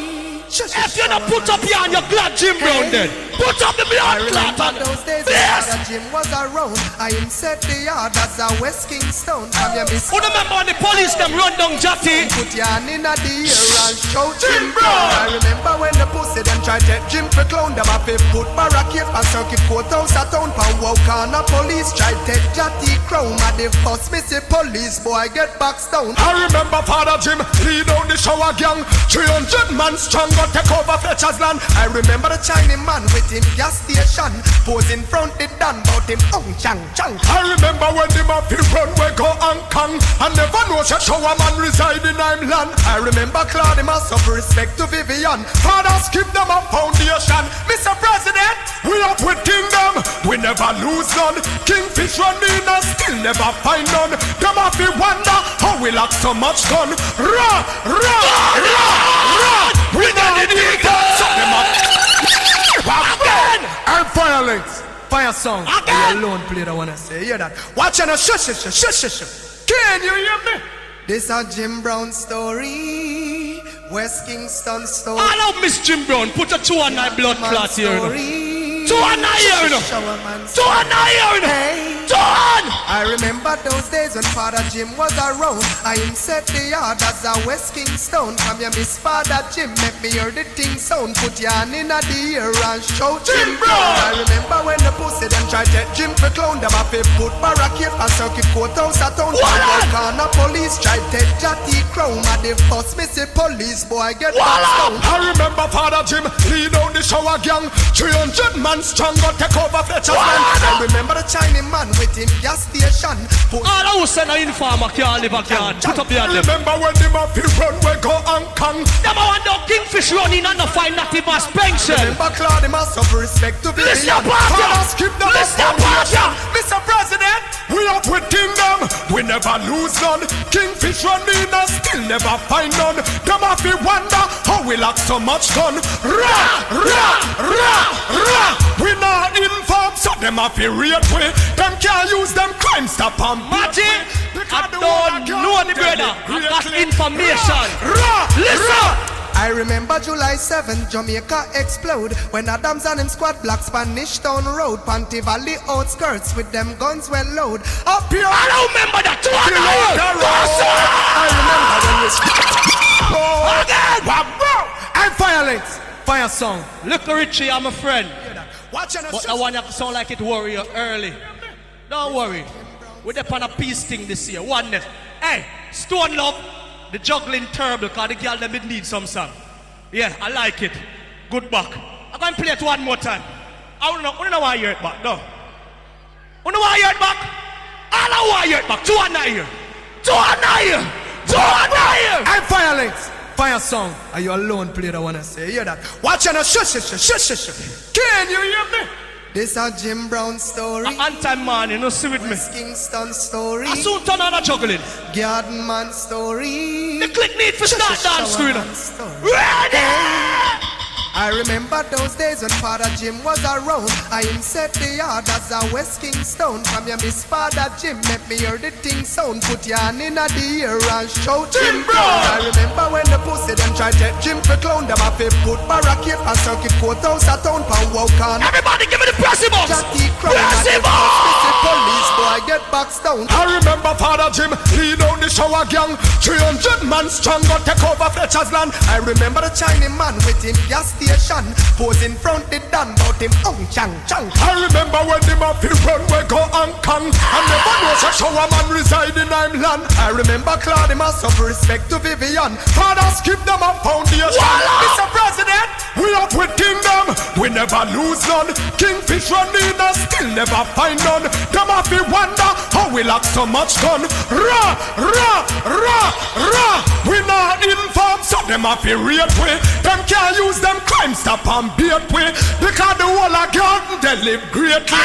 If you don't put up here on your glad Jim Brown then put up the blood clot on those days yes. Jim was around. I him set the yard as a West Kingston. Who remember when the police them run down Jatty? Put your hand in the ear and shout Jim Brown. I remember when the pussy them try to take Jim for clown. Them have to put barricade for circuit courthouse a town. Pound walk on a police try to take Jatty crown. At the first missy police boy get back down. I remember Father Jim lead out the shower gang. 300 man strong. Take over Fletcher's land. I remember the Chinese man with him gas station, pose in front the dan, bout him chang chang. I remember when the mafia run we go and Kong. I never know such shower man reside in I'm land. I remember Claude must of respect to Vivian. Fathers keep them a foundation. Mr. President, we up with kingdom. We never lose none. Kingfish run in and still never find none. Them mafia wonder how we lack so much gun. Raw. We not in the again. I'm Fire Links. Fire song. Again. You alone play that one I say. Hear that? Watch and shush. Can you hear me? This a Jim Brown story. West Kingston story. I love Miss Jim Brown. Put a 2 on my blood clot here. 2 on my ear. 2 on my ear. Hey. 2 on. I remember those days when Father Jim was around. I him set the yard as a West Kingston. From your Miss Father Jim, make me hear the thing sound. Put your hand in the ear and shout Jim Brown. I remember when the pussy them try to take Jim for clown. Them have to put barricade for circuit courthouse a town. Walk on a police try to take Jatty crown. At the first missy police boy get back down. I remember Father Jim lead out the shower gang. 300 man strong got take over Fletcher's land. I remember the Chinese man with him gas station. All I was saying an informer can't live a yard. Put up your hand. Remember when the mafia run we go and Kong. Them a want no Kingfish running and no find native as pension. Remember Claude must of respect to Listen up, Mr. President, we up with kingdom. We never lose none. Kingfish run in and still never find none. Them mafia wonder how we lack so much gun. We not inform so them them have to rate way. Them can't use them crime stop and Magic, I don't know the brother. I got information. Listen. I remember July 7th, Jamaica explode when Adams and him squad block Spanish Town Road, Tivoli outskirts with them guns well load. Up here, I don't remember that. I'm violence. Fire song. Look, Richie, I'm a friend. Watch out, but I want you to sound like it warrior early. Don't worry. We're up on a peace thing this year. Oneness. Hey, Stone Love. The juggling terrible because the girl them need some song. Yeah, I like it. Good back. I'm going to play it one more time. I don't know why you hear it back, no. You know why you hear it back? I don't know why you hear it back. 2 and 9 here. 2 and 9 here. 2 and 9 here. I'm violence. Fire song. Are you alone player? I wanna say. Hear that? Watch out, shush. Can you hear me? This a Jim Brown story. Anti-man, you know, see with me. Kingston story. I soon turn on a juggling. Garden man story. The click need for start dance screen. Ready! I remember those days when Father Jim was around. I him set the yard as a West Kingston. From your Miss Father Jim, make me hear the thing sound. Put your hand in the ear and shout Jim Brown. I remember when the pussy them try to Jim for clown. Them have to put barricade and circuit courthouse a town for walk on. Everybody give me the pressy box. Pressy box. Police boy get back down. I remember Father Jim lead out the shower gang. 300 man strong got take over Fletcher's land. I remember the Chinese man with him gas station, posing front the dan bout him chang. I remember when the mafia run we go Hong Kong. I never know such a woman reside in I'm land. I remember Claude must of respect to Vivian. Father skip them a foundation. Mr. President, we up with kingdom. We never lose none. Kingfish run in and still never find none. The mafia wonder how we lack so much gun. Ra. We not informed so them mafia rate way. Them can't use them crime stop and beat way. Because the whole of garden they live greatly.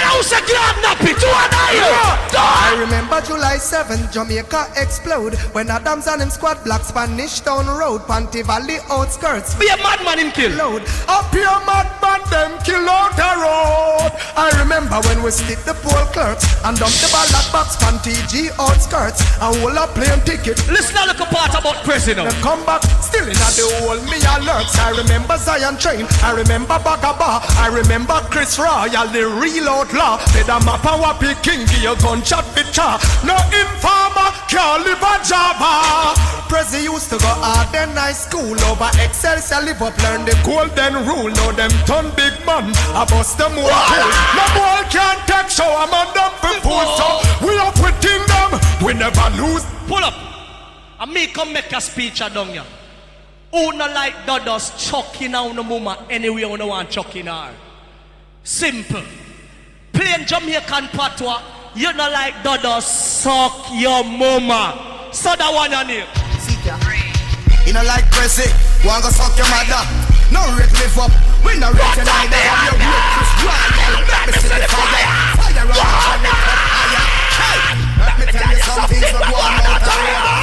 I remember July 7th, Jamaica explode when Adams and him squad block Spanish Town Road, Tivoli outskirts. Be a madman in kill. Load. Up here madman them kill out the road. I remember when we stick the poll clerks and dump the ballot box on TG outskirts and hold a plane ticket. Listen to the part about president. They come back still in the whole me alerts. I remember Zion Train, I remember Bagaba, I remember Chris Royal, the real outlaw. Said a map and wappy king, give you gunshot with car. No informer can't live a Java. Prezi used to go hard in high school over Excelsior, live up, learn the golden rule. Now them turn big man, I bust them more cool. No boy can't take show, I'm on them for food. So we up with kingdom, we never lose. Pull up, and me come make a speech down here. Who no like Dodos chucking out the mama anyway who no want chucking her. Simple. Plain Jamaican patois, you no like Dodos suck your mama. So that one on you. You know like Prezi, want go suck your mother. No rate live up, we no rate and either. Have your real Chris Royal, let me see the fire. Fire on the higher. Let me tell you some things that go on out the road.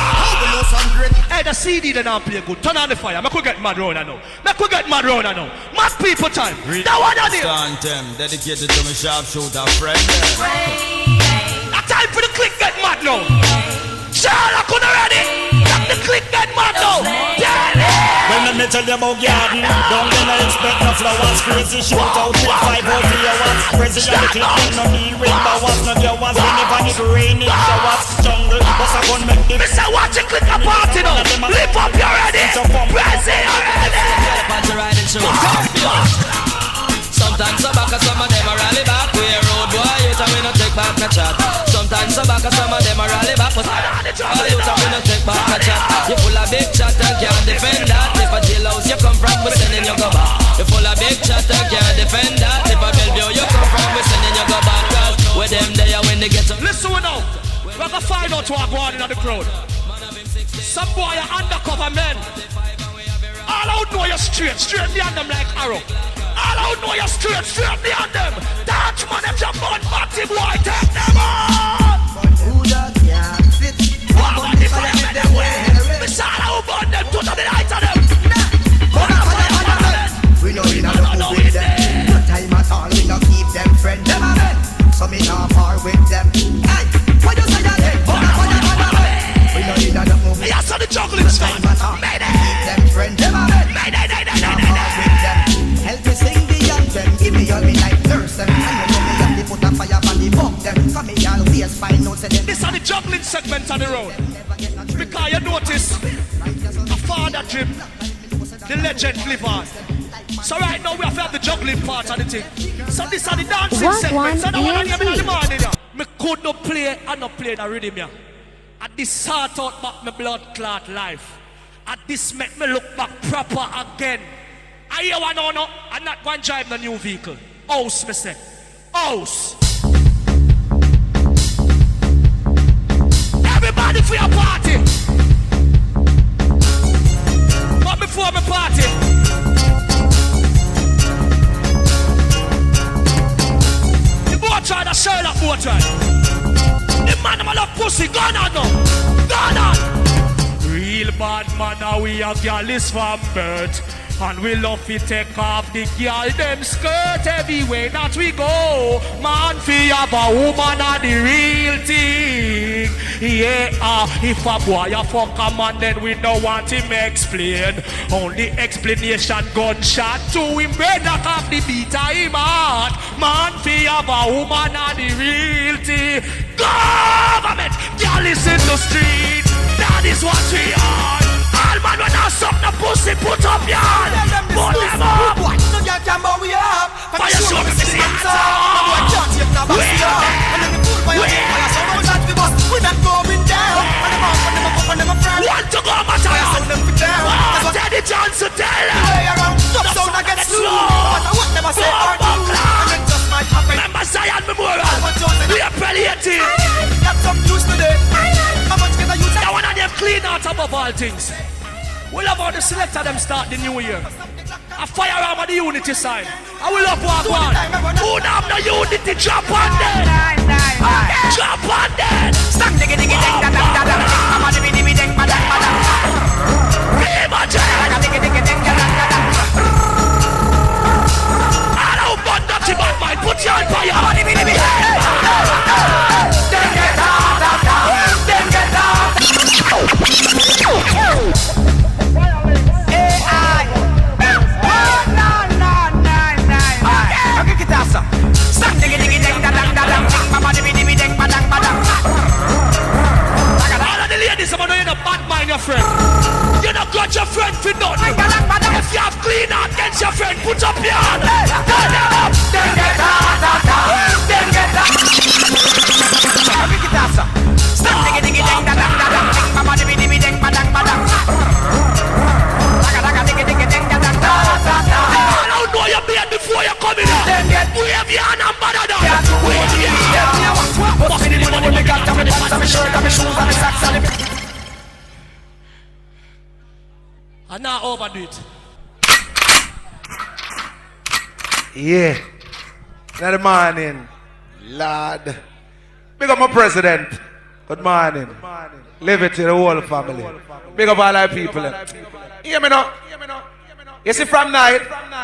Hey, the CD they don't play good. Turn on the fire. I could get mad round now. Mass people time. That one on here. Anthem dedicated to my sharpshooter friend. A time for the click get mad now. Sherlock on ready. Let the click get mad now. When me tell you about garden, don't gonna expect no flowers. Crazy shoot out with 5 out the hours. Crazy on the clip, no need rainbow was no there was. Whenever it raining showers, jungle, bust a gun make the. Mr. Watch it click a party now. Lift up your ready. Crazy already. Sometimes some back and some of them are rally back. We a road boy, you tell me no take back no chat. Sometimes some back and some of them are rally back. But you tell me no take back no chat. You full of big chat and can't defend that. If a jailhouse you come from, we sending you go back. You full of big chat and can't defend that. If a Bellevue you come from, we sending you go back. With them there when they get up. Listen now, we're gonna find out what going on in the crowd. Some boy are undercover men. All out know you're straight behind them like arrow. All out know you're straight behind them. Touch man, if you're born party boy, take them on. Who does can't sit? What about the fire with them way? Miss all out burn them, touch on the light of them. We know we not with them. No time at all, we not keep them friends. Them a men. segment on the road. Because you notice, a father Jim, the legend live on. So right now we have the juggling part of the thing. So this are the dancing segment. So now when I in the morning, me could not play and not play the rhythm here. At this sort out back my blood clot life. At this make me look back proper again. I hear one no, I'm not going to drive the new vehicle. House, me say. House. Everybody for your party. But before my party, the boat ride a Sherlock boat ride. The man of my love pussy, gone on now. Gone on. Real bad man, now we a girl is from birth. And we love to take off the girl them skirt everywhere that we go. Man, fi have a woman are the real thing. Yeah, if a boy a fuck a man, then we don't want him explain. Only explanation gunshot to him brain knock off the beat of him heart. Man, fi have a woman are the real thing. Government, girl is in the street. That is what we are. All man when I suck the pussy, put up your hand. Put them up. What? No girl can bow we up. Fire show me see hands up. No boy can't take no box we up. And then the fool fire sound out that we bust. We not going down. And them out and them up and them a friend. Want to go matter. Fire sound them fit down. Oh, Teddy Johnson tell her. Way around. Stop sound and get slow. But what them a say or do. And then just might happen. Remember Zion Memorial. We are palliative. Got some juice today. How much can I use? I want them clean out above all things. We love how the selector them start the new year. A firearm on the unity side. I will love walk one. Who have the unity? Drop on them. Drop on them. Stand diggy diggy ding da da da da. I'm on the biddy biddy ding ba da ba da. Imagine. Diggy diggy ding da da da da. I don't want dirty bad mind. Put your on fire. I'm on the biddy biddy. Then get down, down, down. Then get down. Stand diggy diggy ding da da da da. Mama di biddy biddy ding ba da ba da. All of the ladies, I'm gonna know bad mind your friend. You don't got your friend for nothing. If you have clean out against your friend, put up your hand. Turn them up. Then get down, down, down. Then get down. Stand diggy diggy ding da da da da. Mama di biddy biddy ding ba da ba da. Diggy diggy ding da da da da. I don't know your beard before you come in. We have your hand and bother down. We have your hand. What's the money we got? I'm pants, I'm shirt, I'm shoes, I'm socks, I'm. And now overdo it. Yeah. In the morning, Lord. Big up my president. Good morning. Live it to the whole family. Big up all our people. Hear me now. You see from night,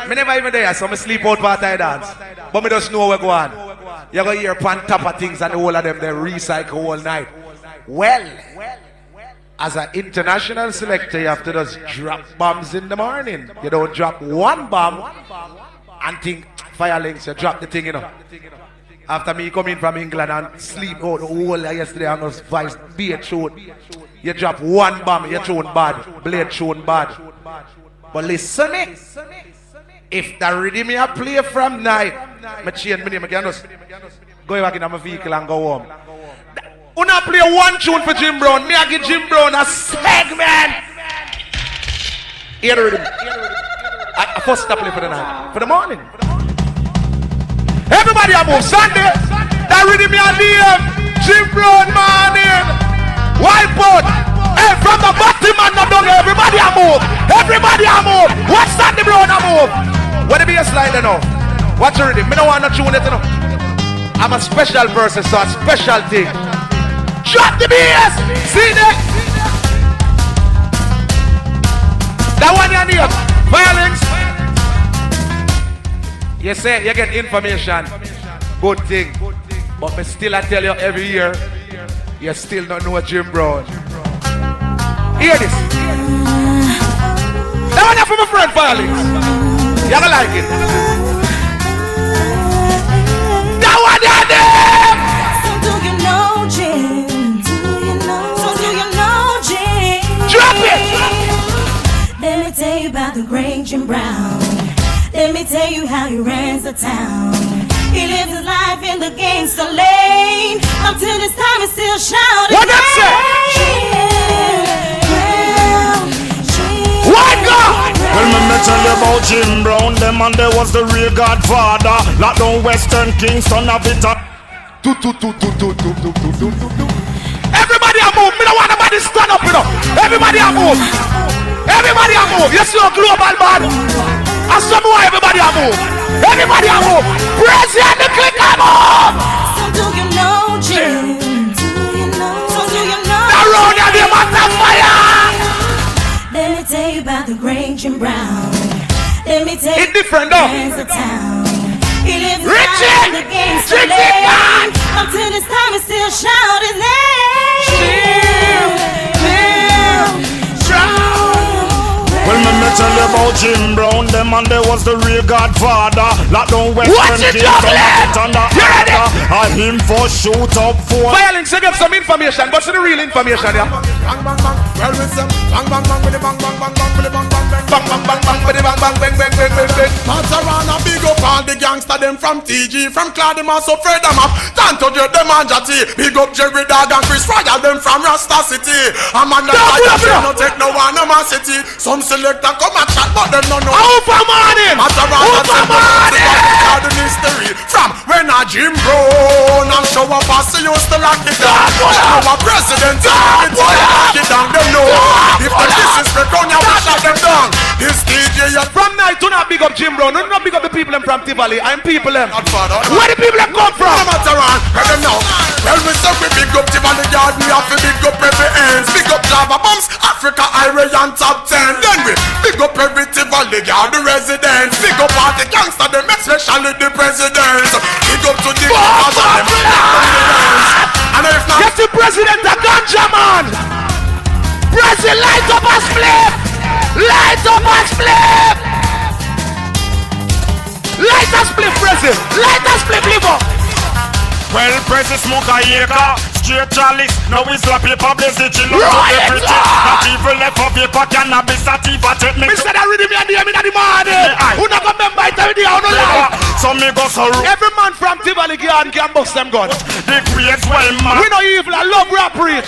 me never even there, so I sleep out part I dance. But me just know where go on. You go hear on top of things and the whole of them, they recycle all night. Well, as an international selector, you have to just drop bombs in the morning. You don't drop one bomb and think fire links, you drop the thing, you know. After me coming from England and sleep out the whole of yesterday and was vice beard shown. You drop one bomb, you thrown bad, blade shown bad. But listen me, if the rhythm you play from night, I change my name, I can just go back in my vehicle and go home. You not play one tune for Jim Brown, me I give Jim Brown a segment. Hear the rhythm. I first stop play for the night, for the morning. Everybody a move, Sunday, that rhythm you DM, Jim Brown morning, wipe out. Hey, from the bottom and the down, everybody a move. Everybody a move. Watch Sandy Brown a move. What the bass line you know? Watch the rhythm. Me don't want to tune it you know. I'm a special person, so a special thing. Drop the bass. See that? That one you need. Violence. You say you get information. Good thing. But me still I tell you every year, you still don't know Jim Brown. Hear this. That one from my friend Violence. You gonna like it. That one you there. So do you know Jim? Do you he runs the town. He lives his life in the gangster lane. Up to this time, he's still shouting. What that say? What God? Well, me tell you about Jim Brown, them and there was the real Godfather. Lock down Western Kingston of it. Everybody a move. Me don't want nobody stand up, you know. Everybody a move. Everybody a move. You see a global man. And some more everybody a move. Everybody a move. Praise you and the click a move. So do you know, Jim? Do you know? So do you know? The road and the matter fire. Let me tell you about the great Jim Brown. Let me tell you it's different though. The town. He lives Richie! in the gangster lane. Up to this time, he still shout his name. Well, me tell you about Jim Brown, them and there was the real Godfather. Lock down Western Kingston of it on the order. And him for shoot up for. Violence, you get some information, but see the real information, yeah. Bang bang bang, well we say bang bang bang with the bang bang bang bang with the bang bang bang bang bang bang bang with the bang bang bang bang bang bang bang. Matterhorn and big up all the gangster them from TG, from Claudim and so Fred them up. Tanto J them and Jati, big up Jerry Dog and Chris Royal them from Rasta City. Amanda Fire no take no one no man city. Some selector come and chat but them no know. Over morning. Matterhorn and the mystery from when a Jim Brown and show up as he used to lock it down. Now a president lock it down. Them know if the disrespect on you, we shut them down. This DJ from night to not big up Jim Brown. No, not big up the people them from Tivoli. I'm people them. Where the people them come from? Matterhorn, hear them now. Well, we say we big up Tivoli Yard. We have to big up every ends. Big up Java Bombs, Africa, Iran, top 10. Then we big up every Tivoli Yard, the residents. Big up all the gangster, them especially the presidents. Big up to the cause of them. And if not, get the president a ganja man. President, light up a split. Light up a split. Light a split, president. Light a split, liver. Well, President smoke a acre, straight chalice. Now we slap paper, blaze it, chill up to the pretty. Not even left for paper, cannabis, sativa, take me. Mr. That ready me and the in the morning. Who not come member it every day, who no lie. So me go so every man from Tivoli can bust them gun. The great well man. We no evil, I love rap preach.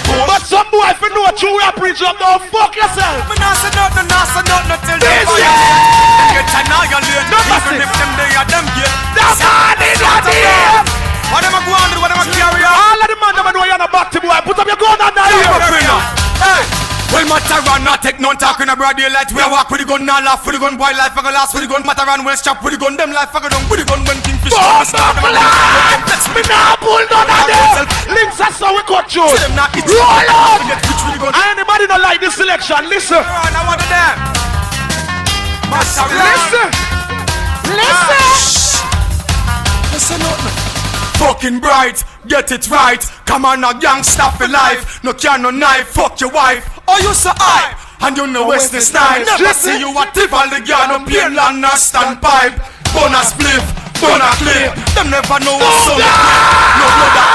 But some boy if you know true rap preach, you don't fuck yourself. Me nah say nothing till this them get annihilate. Even if them they are them get. That's how they got it. What am I going to do? What am I carry on? All of the man them know you're not back to boy. Put up your gun on that here. Hey! Well, Matterhorn not take none talk in a broad daylight. We walk with the gun, now laugh with the gun. Boy life I go last with the gun. Matterhorn will stop with the gun. Them life I go down with the gun when Kingfish come start. Me nah pull none of them. Links are so we cut through. Roll on. Anybody don't like this selection? Listen. I want them. Listen. Listen up. Fucking bright, get it right. Come on, a gangsta for life. No can no knife, fuck your wife. Oh, you so hype, and you know Wesley Stein. Never see you at Tivoli, girl, no beer land, no standpipe. Bona spliff, bona clip. Them never know what's on the clip. No brother.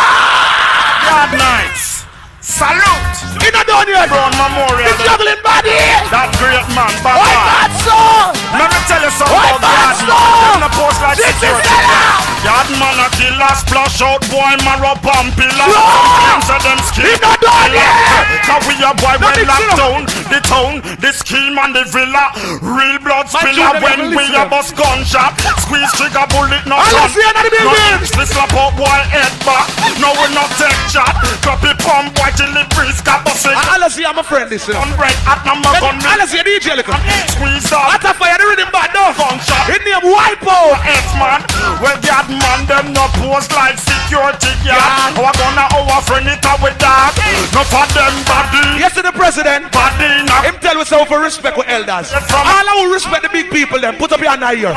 Yard nights. Salute. In a done yet. Brown Memorial. The juggling body. That great man, bad man. Bad song. Let me tell you something about Yard man. Them a post like security. Yard man a killer, splash out boy, marrow bomb pillar. Some of them skin. In a done yet. Cause we a boy when locked down. The town, the scheme and the villa. Real blood spiller when we a bust gunshot. Squeeze trigger bullet, no gun. No we slap out boy head back. No we not take shot. Copy pump boy till the breeze got busted. I'll see I'm a friend this. On bread at number gun. I'll see a DJ look. Squeeze out. At a fire the rhythm bad no. Gunshot. His name wipe out. X-man. Well God man them no pose like security guard. Our gonna our friend it up with that. No for them body. Yes to the president. Body now. Him tell us how for respect with elders. All I will respect the big people them. Put up your hand here.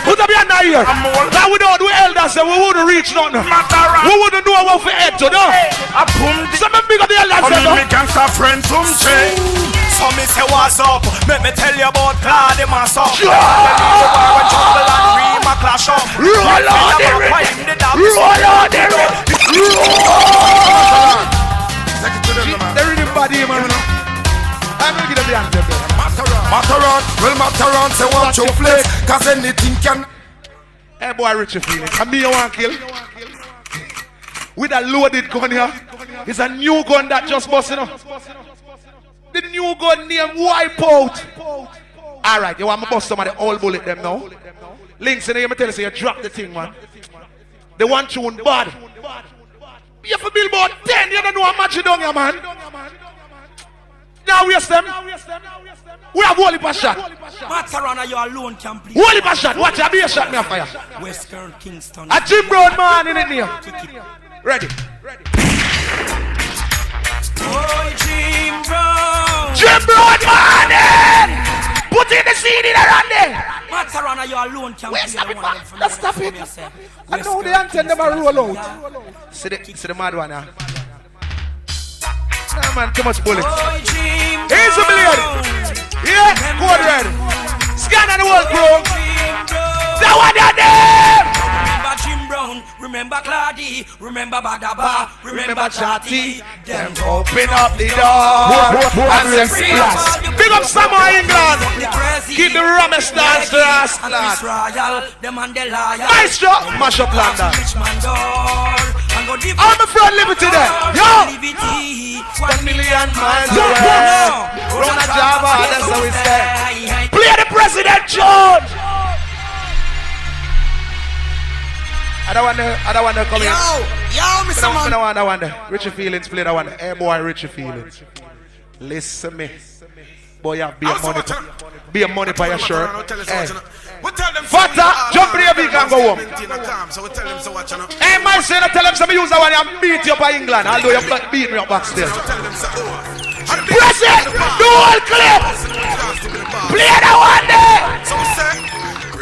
Put up your hand here. That we don't do elders then we wouldn't reach nothing. We wouldn't know what for head to know. Some big of the elders them. Me gangsta friend some say. So me say what's up. Let me tell you about Claudim and so. When trouble and dream a clash up. Roll on the rhythm. Roll on the rhythm. The rhythm body man. I'm gonna give them the answer. Matterhorn, well Matterhorn say want you flex. Cause anything can Hey boy, Richie feeling. And me you want kill? With a loaded gun here. It's a new gun that just busting up. The new gun named Wipeout. Alright, you want me to bust some of the old bullet them now? Links in here, me tell you, so you drop the thing, man. The one tune bad. You have to build about 10, you don't know how much you done here, man. Now waste them. We have one heap of shot. Matterhorn, you alone can play. One heap of shot. Watch, I'll be a shot me on fire. Western Kingston. A Jim Brown man in it here. Ready. Oh, Jim Brown. Jim Brown man! Put in the CD there on there. Matterhorn, you alone can play. Let's stop it. I know the anthem never roll out. See the mad one now. Nah man, too much bullets. Here's the blade. Yeah, code red. Scan on the wall, bro. That one down there. Remember Jim Brown, remember Claudia, remember Badaba, remember Chatty. Them open up the door. And splash. Big up Summer England. Keep the Ramesh dance to us. Nice job. Mash up London. I'm a friend Liberty there. Yo. 1 million miles away. Run a Java, that's how we say. Play the President George. I don't want to come in. Yo, Mr. Man. I don't want to. Richie Feelings play that one. Hey boy, Richie Feelings. Listen me. Boy, you have be a money by your shirt. Hey. Fatta, jump in here, we can go home. Hey, my son, tell him some use that one and beat you up by England. Although you beat me up backstage. Press it! Do all clip! Play that one there!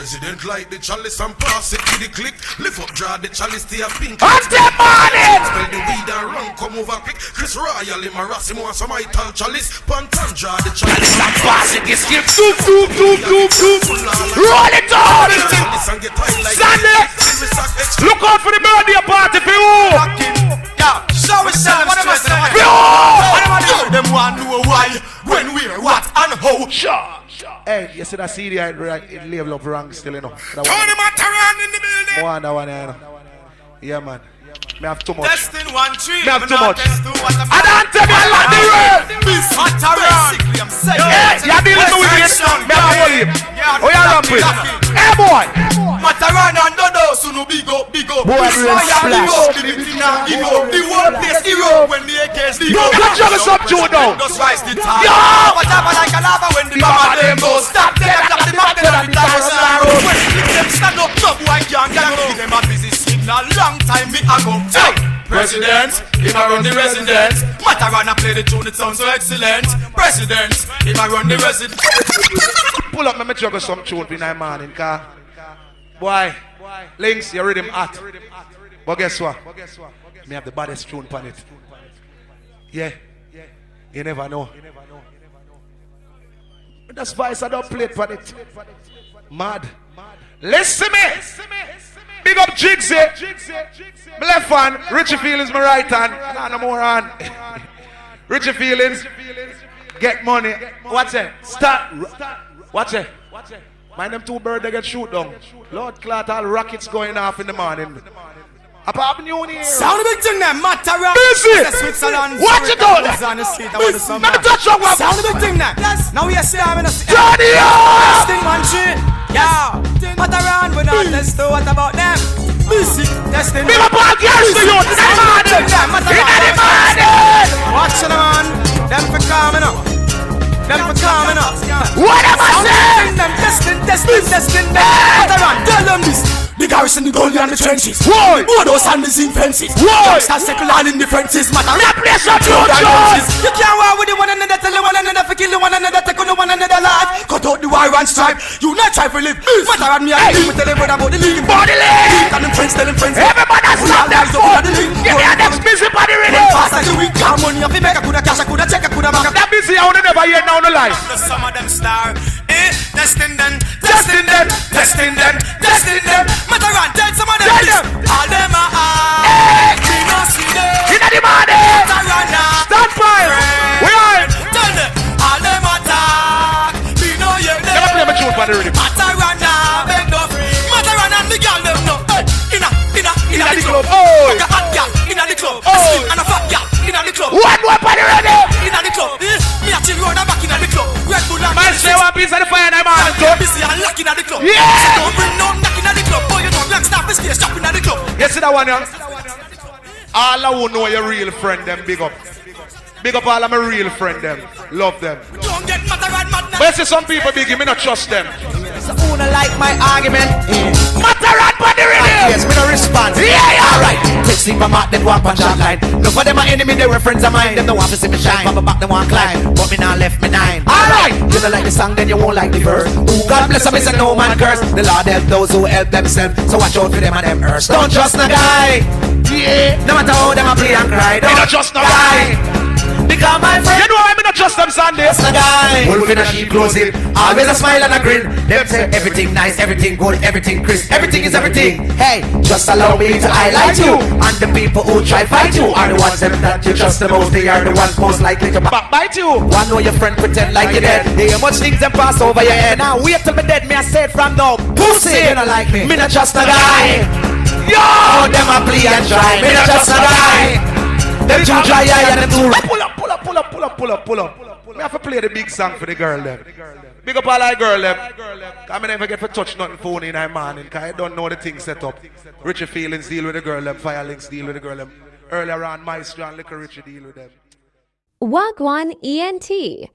President light the chalice and pass it to the click. Lift up, draw the chalice to your pink. On the morning! Spell the weed and run, come over quick. Chris Royal in my Rassimo and some ital chalice. Pantan draw the chalice and pass it. This game. Roll it on! Sunday! Look out for the birthday party, people! Show us what am I saying? Them want to know why, when, where, what, and how. Sure. Hey, you see that CD I level up wrong still, you know. Tony Matterhorn in the building. That one, you know. Yeah, man. Me have too much. Testing 1, 3. Me have too much. I don't tell me I like the word. Miss Matterhorn. I'm saying. Hey, you're dealing with it. Me have to hold him. Oh, you're ramping. Hey, boy. Matterhorn and Dodo, so no big up. Boy, we're splash. The whole place hero when the AKs the go. Good job is up, Joe, though. Just rise the time. Yo! What happen like a lava when the mama them go. Stop them, stop the map, tell them the time is narrow. When them stand up, no boy can't give them a busy signal. Long time me ago. Hey! President, if I run the residence. Matterhorn I play the tune, it sounds so excellent. President, if I run the residence. Pull up, me juggle some tune in my morning, car. Boy, Links, your rhythm hot. But guess what? Me have the baddest tune on it. Yeah. You never know. That's why I don't play it on it. Mad. Listen me. Big up Jigsy. My left hand, Richie Feelings, my right hand. Nah, no more hand. Richie Feelings, get money. Watch it. Start. Watch it. Mind them two birds, they get shoot down. Lord Clot, all rockets going off in the morning. Apart New Year. Sound the big thing there, Matterhorn. Busy. Switzerland. Watch it out. Let me touch your one. Sound the big thing there. Now we are slamming us. Johnny! Testing 1, 3. Yeah. Matterhorn, we not test to what about them? Busy. Testing. Big up all girls to you. In the morning. Watch it, man. Them for coming up. What am I saying? Testing them. Matterhorn, tell them this. The garrison, the goalie and the trenches. Why? Modos and the zinc fences. Why? Youngsters settle all in the fences. Matterhorn. That place of You can't war with the one another, tell the one another, for kill the one another, take on the one another life. Cut out the war and stripe. You not try for live. Matterhorn, me and me tell everybody about the league. Body league. And them friends, tell them friends. Everybody stop them phone. Give me a next busy body ready. Fast as you week. Come money up, you make a coulda cash, a coulda check, a coulda back. That busy, I wanna never hear now no life. Some of them star. Testing them. Matterhorn, tell some of them. All them are we not see them. In the morning. Matterhorn, stand by. We are. Tell them. All them attack. We know you them. Never play my tune for the rhythm. Matterhorn, beg no free. Matterhorn and the girl. Yeah! Don't bring no knocking at the club. Boy, you know black staff is here stopping at the club. You see that one, yeah? All I who know your real friend, them big up. Big up all of my real friend, them. Love them. Don't get Matterhorn mad. But you see some people big, me not trust them. So who not like my argument? Matterhorn for the rhythm. Yes, me no response. Yeah. Alright, take sleep on mat, then walk on shot line. Look for them my enemy, they were friends of mine. Them don't want to see me shine. From my back, they want climb. But me now left me nine. Alright, you don't like the song, then you won't like the verse. Ooh, God bless them, it's a no man curse. The Lord help those who help themselves. So watch out for them and them earth. Don't trust no guy. Yeah, no matter how them a play and cry. Don't trust no guy. Because my friend, you know why me not trust them Sunday? that's the guy. Wolf in a sheep clothing, always a smile and a grin. Them say everything nice, everything good, everything crisp, everything is everything. Hey, just allow me to highlight you. And the people who try fight you are the ones them that you trust the most. They are the ones most likely to backbite you. One know your friend pretend like you're dead. They hear much things them pass over your head. Now wait till me dead, me I say it from now. Pussy, you don't like me. Me not trust the guy. Yo, them a play and try. Me not trust the guy. Them two try and them two. Pull up. Me have to play the big song for the girl them. Big up all I girl them. Cause me never get to touch nothing phone in the morning. Cause I don't know the thing set up. Richie Feelings deal with the girl them. Firelinks deal with the girl them. Earlier on, Maestro and Liquor Richie deal with them. Wagwan ENT.